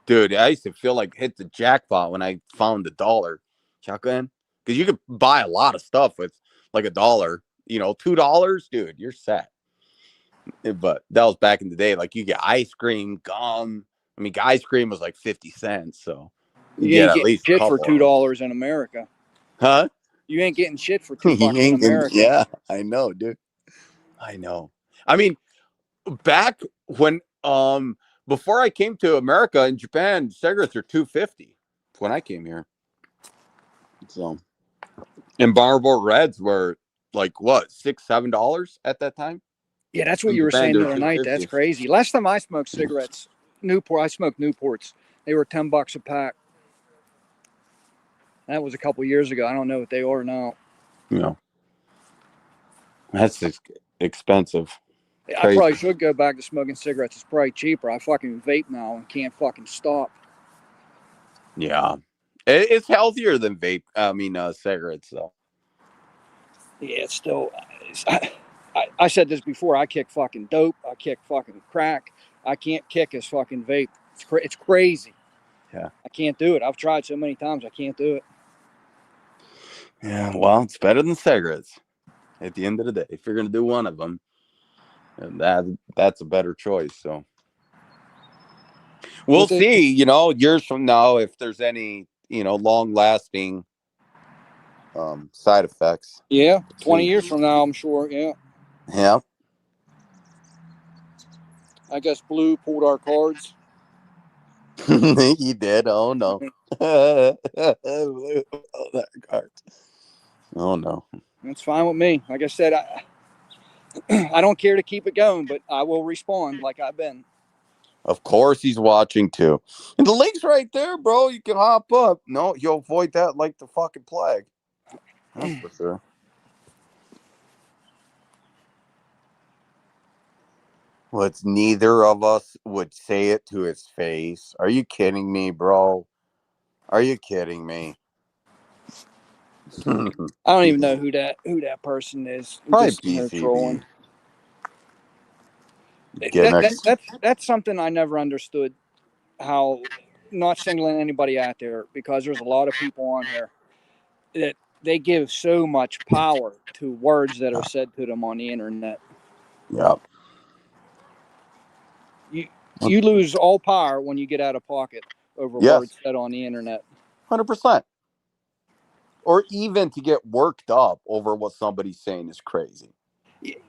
dude, I used to feel like hit the jackpot when I found the dollar. 100 yen. because you could buy a lot of stuff with like $1. $2, dude, you're set. But that was back in the day. Like you get ice cream, gum. I mean, ice cream was like 50 cents, so you You get ain't at getting least a shit for couple of them. $2 in America. Huh? You ain't getting shit for You $2 in ain't gonna- America. yeah, I know, dude. I know. I mean, back when before I came to America in Japan, cigarettes are $2.50 when I came here. So, and Marlboro Reds were like what, $6-7 at that time. Yeah, that's what In you were Japan, saying they're the other night. That's 2.50. crazy. Last time I smoked cigarettes, I smoked Newports. They were $10 a pack. That was a couple years ago. I don't know what they are now. That's expensive. I Crazy. probably should go back to smoking cigarettes. It's probably cheaper. I fucking vape now and can't fucking stop. Yeah, it's healthier than vape. I mean, cigarettes though. Yeah, it's still. I said this before. I kick fucking dope. I kick fucking crack. I can't kick as fucking vape. It's crazy. Yeah. I can't do it. I've tried so many times. I can't do it. Yeah, well, it's better than cigarettes. At the end of the day, if you're gonna do one of them, and that's a better choice. So we'll see. Years from now, if there's any long lasting side effects. Yeah, 20 See. years from now, I'm sure. Yeah. Yeah. I guess Blue pulled our cards. He did. Oh no. Oh, that card. Oh no. That's fine with me. Like I said, I don't care to keep it going, but I will respond like I've been. Of course he's watching too. And the link's right there, bro. You can hop up. No, you'll avoid that like the fucking plague. That's for sure. Well, it's neither of us would say it to his face. Are you kidding me, bro? Are you kidding me? I don't even know who that person is. I'm Probably just sitting here PCB. trolling. That's something I never understood. How, not singling anybody out there, because there's a lot of people on here that they give so much power to words that are said to them on the internet. Yeah. You lose all power when you get out of pocket over Yes. words said on the internet. 100%. Or even to get worked up over what somebody's saying is crazy.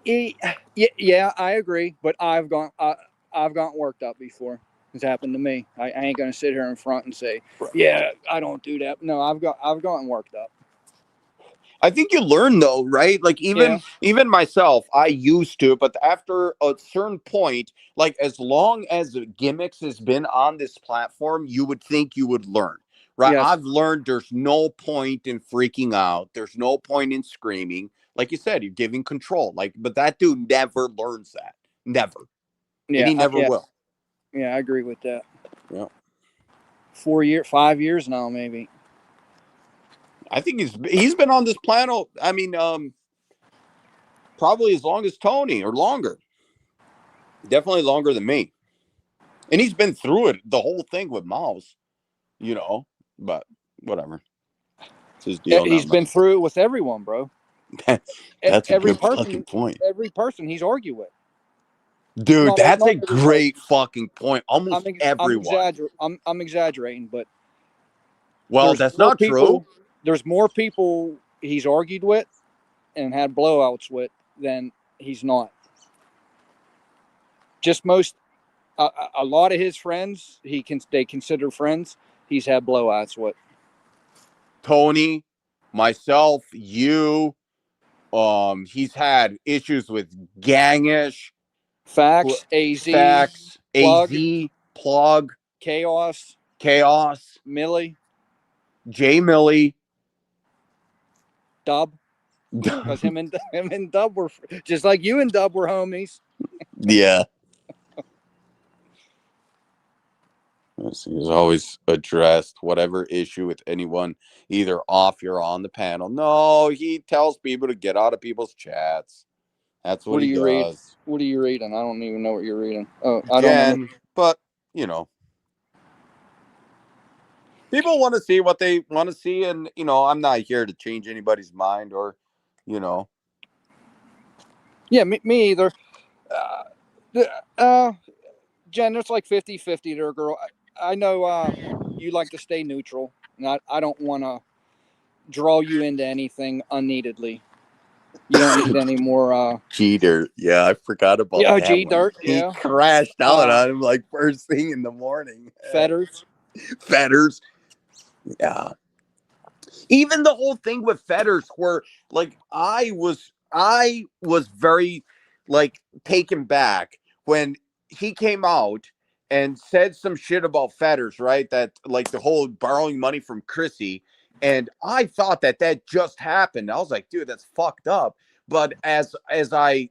Yeah, I agree, but I've gotten worked up before. It's happened to me. I ain't gonna sit here in front and say, yeah, I don't do that. No, I've gotten worked up. I think you learn though, right? Like Yeah. even myself, I used to, but after a certain point, like as long as gimmicks has been on this platform, you would think you would learn. Right? Yes. I've learned there's no point in freaking out. There's no point in screaming. Like you said, you're giving control. Like, but that dude never learns that. Never. And Yeah. he never will. Yeah, I agree with that. Yeah. 5 years now, maybe. I think he's been on this planet. I mean, probably as long as Tony or longer. Definitely longer than me. And he's been through it, the whole thing with Mouse, but whatever. It's his deal. He's been through it with everyone, bro. That's a every good person, fucking point. Every person he's argued with. Dude, that's not a great fucking point. Almost everyone. I'm exaggerating, but Well, that's not true. There's more people he's argued with and had blowouts with than he's not. Just a lot of his friends they consider friends. He's had blowouts with. Tony, myself, you. He's had issues with Gangish, Facts, AZ, Plug, Chaos, Millie, J Millie, Dub. Because him and Dub were just like you and Dub were homies. Yeah. He's always addressed whatever issue with anyone, either off or on the panel. No, he tells people to get out of people's chats. That's what he does. What are you reading? I don't even know what you're reading. Oh, I Again, don't know. but People want to see what they want to see, and I'm not here to change anybody's mind or, you know. Yeah, me either. Uh, Jen, it's like 50-50 there, girl. I know you like to stay neutral, and I don't want to draw you into anything unneededly. You don't need any more. Cheater. Yeah, I forgot about Yeah, that G one. dirt. He Yeah. crashed out on him like first thing in the morning. Fetters. Fetters. Yeah. Even the whole thing with Fetters, where like I was very like taken back when he came out and said some shit about Fetters, right? That like the whole borrowing money from Chrissy, and I thought that just happened. I was like, dude, that's fucked up. But as I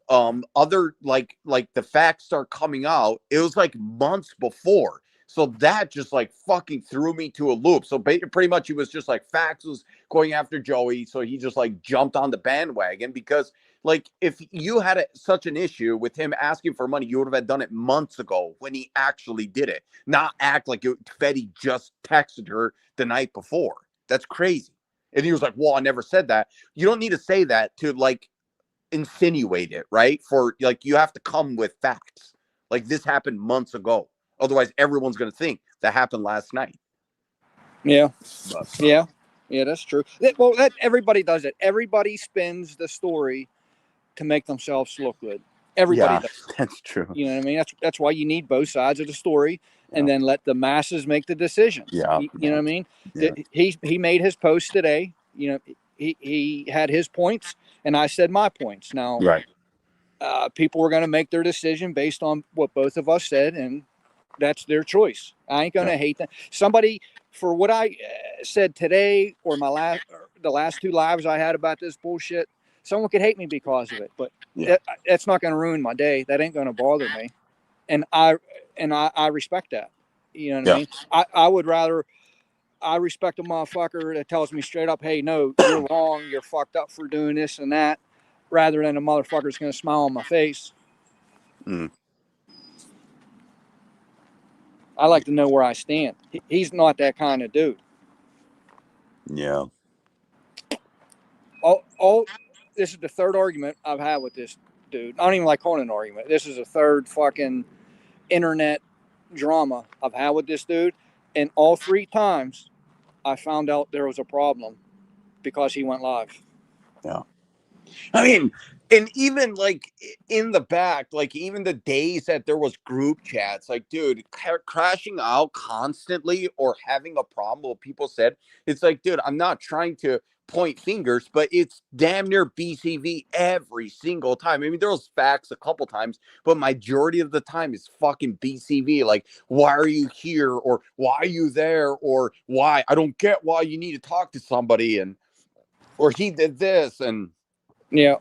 other like the facts start coming out, it was like months before. So that just like fucking threw me to a loop. So pretty much he was just like Fax was going after Joey. So he just like jumped on the bandwagon because like if you had such an issue with him asking for money, you would have done it months ago when he actually did it. Not act like Fetty just texted her the night before. That's crazy. And he was like, well, I never said that. You don't need to say that to like insinuate it, right? For like you have to come with facts. Like this happened months ago. Otherwise, everyone's going to think that happened last night. Yeah. But, Yeah. Yeah, that's true. Well, everybody does it. Everybody spins the story to make themselves look good. Everybody yeah, does. that's true. You know what I mean? That's why you need both sides of the story, Yeah. and then let the masses make the decision. Yeah, You know what I mean? yeah. He made his post today. You know, he had his points, and I said my points. Now, Right. people were going to make their decision based on what both of us said, and that's their choice. I ain't going to hate them. Somebody for what I said today or the last two lives I had about this bullshit. Someone could hate me because of it, but that's not going to ruin my day. That ain't going to bother me, and I respect that. You know what I mean? I would rather I respect a motherfucker that tells me straight up, "Hey, no, you're wrong. You're fucked up for doing this and that," rather than a motherfucker that's going to smile on my face. Mm. I like to know where I stand. He's not that kind of dude. Yeah. All this is the third argument I've had with this dude. I don't even like calling it an argument. This is a third fucking internet drama I've had with this dude, and all three times I found out there was a problem because he went live. Yeah. I mean, and even like in the back, like even the days that there was group chats, like dude, crashing out constantly or having a problem with people said, it's like, dude, I'm not trying to point fingers, but it's damn near BCV every single time. I mean, there was facts a couple times, but majority of the time is fucking BCV. Like, why are you here? Or why are you there? Or why? I don't get why you need to talk to somebody. And, or he did this. And, Yeah.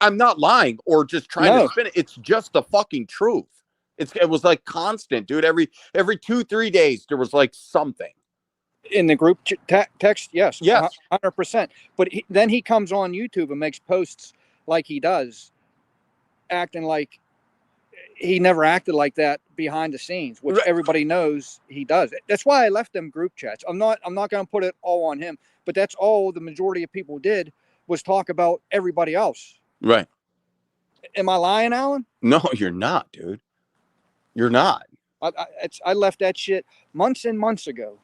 I'm not lying or just trying to No. spin it. It's just the fucking truth. It was like constant, dude. Every 2-3 days there was like something. In the group text, yes, Yes. 100%. But then he comes on YouTube and makes posts like he does, acting like he never acted like that behind the scenes, which everybody knows he does. That's why I left them group chats. I'm not going to put it all on him, but that's all the majority of people did was talk about everybody else. Right. Am I lying, Alan? No, you're not, dude. You're not. I left that shit months and months ago.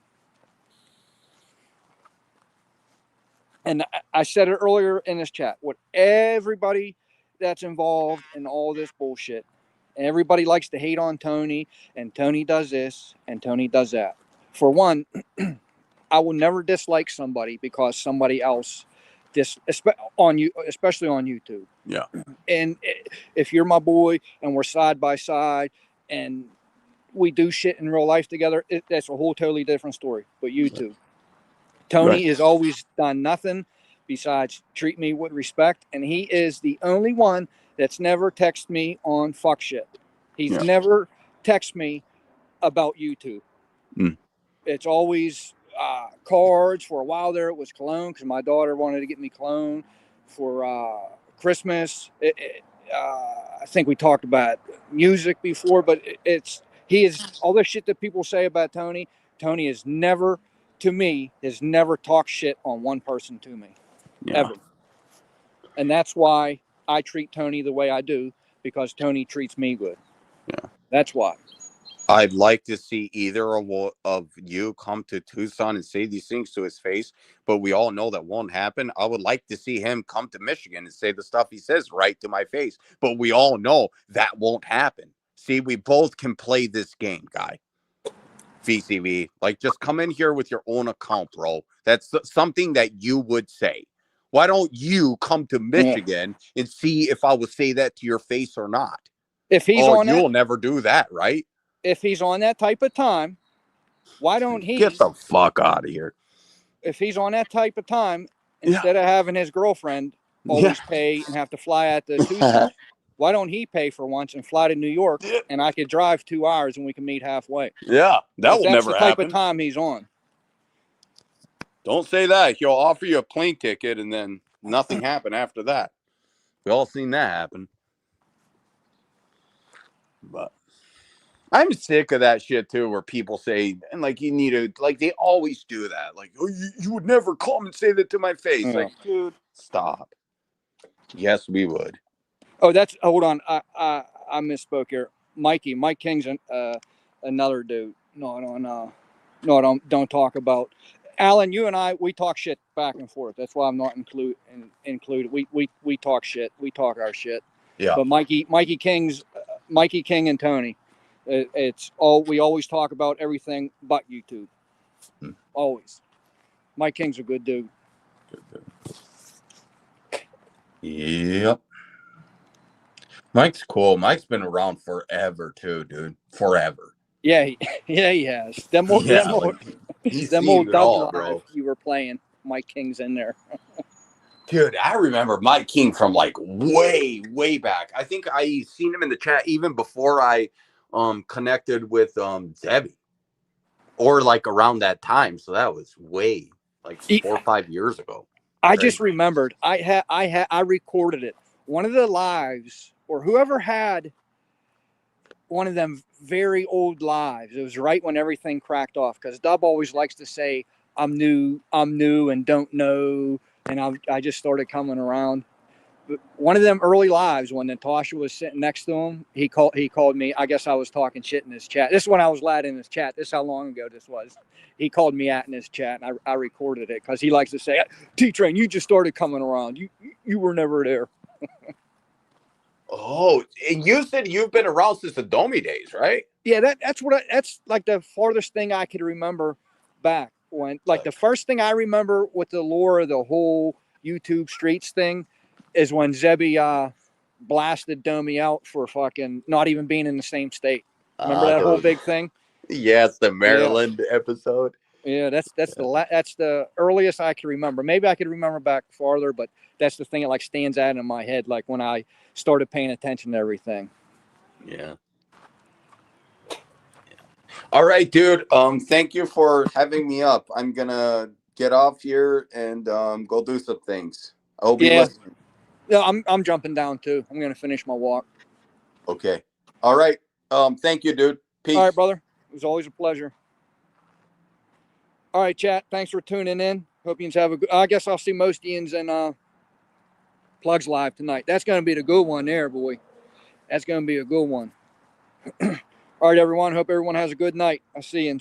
And I said it earlier in this chat. What everybody that's involved in all this bullshit, and everybody likes to hate on Tony, and Tony does this, and Tony does that. For one, I will never dislike somebody because somebody else on you, especially on YouTube. Yeah. And if you're my boy and we're side by side and we do shit in real life together, that's a whole totally different story. But YouTube, Tony has always done nothing besides treat me with respect, and he is the only one that's never texted me on fuck shit. He's never texted me about YouTube. Mm. It's always cards. For a while there, it was cologne because my daughter wanted to get me cologne for Christmas. I think we talked about music before, but he is all the shit that people say about Tony. Tony has never, to me, has never talked shit on one person to me, ever. And that's why I treat Tony the way I do, because Tony treats me good. Yeah. That's why. I'd like to see either of you come to Tucson and say these things to his face, but we all know that won't happen. I would like to see him come to Michigan and say the stuff he says right to my face, but we all know that won't happen. See, we both can play this game, guy. VCV, like, just come in here with your own account, bro. That's something that you would say. Why don't you come to Michigan and see if I would say that to your face or not? If he's on you'll that, never do that, right? if he's on that type of time, why don't he get the fuck out of here? If he's on that type of time, instead of having his girlfriend always pay and have to fly out to Tucson, why don't he pay for once and fly to New York, and I could drive 2 hours and we can meet halfway? Yeah, that will never happen. That's the type of time he's on. Don't say that. He'll offer you a plane ticket and then nothing happened after that. We all seen that happen. But I'm sick of that shit too, where people say, and like, you need to, like, they always do that. Like, oh, you would never come and say that to my face. Like, dude, stop. Yes, we would. Oh, hold on. I misspoke here. Mike King's another dude. No, don't talk about. Alan, you and I, we talk shit back and forth. That's why I'm not included. We talk shit. We talk our shit. Yeah. But Mikey King and Tony, it's all, we always talk about everything but YouTube. Always. Mike King's a good dude. Yep. Mike's cool. Mike's been around forever too, dude. Forever. Yeah, he has. Them old dub live you were playing, Mike King's in there. Dude, I remember Mike King from like way, way back. I think I seen him in the chat even before I connected with Debbie, or like around that time. So that was way like 4 or 5 years ago. I just remembered. I recorded it. One of the lives, or whoever had one of them very old lives. It was right when everything cracked off, because Dub always likes to say, I'm new and don't know. And I just started coming around. But one of them early lives when Natasha was sitting next to him, he called me. I guess I was talking shit in his chat. This is when I was loud in his chat. This is how long ago this was. He called me out in his chat, and I recorded it, because he likes to say, T-Train, you just started coming around. You were never there. Oh, and you said you've been around since the Domi days, right? Yeah, that's like the farthest thing I could remember back when, like, the first thing I remember with the lore of the whole YouTube streets thing is when Zebby blasted Domi out for fucking not even being in the same state. Remember that whole big thing? Yes, the Maryland episode. Yeah, that's the earliest I can remember. Maybe I could remember back farther, but that's the thing that like stands out in my head, like when I started paying attention to everything. Yeah. All right, dude. Thank you for having me up. I'm gonna get off here and go do some things. I hope you listen. Yeah, I'm jumping down too. I'm gonna finish my walk. Okay. All right. Thank you, dude. Peace. All right, brother. It was always a pleasure. All right, chat. Thanks for tuning in. Hope you have a good. I guess I'll see most Ian's and Plugs live tonight. That's gonna be the good one there, boy. That's gonna be a good one. All right, everyone. Hope everyone has a good night. I'll see you.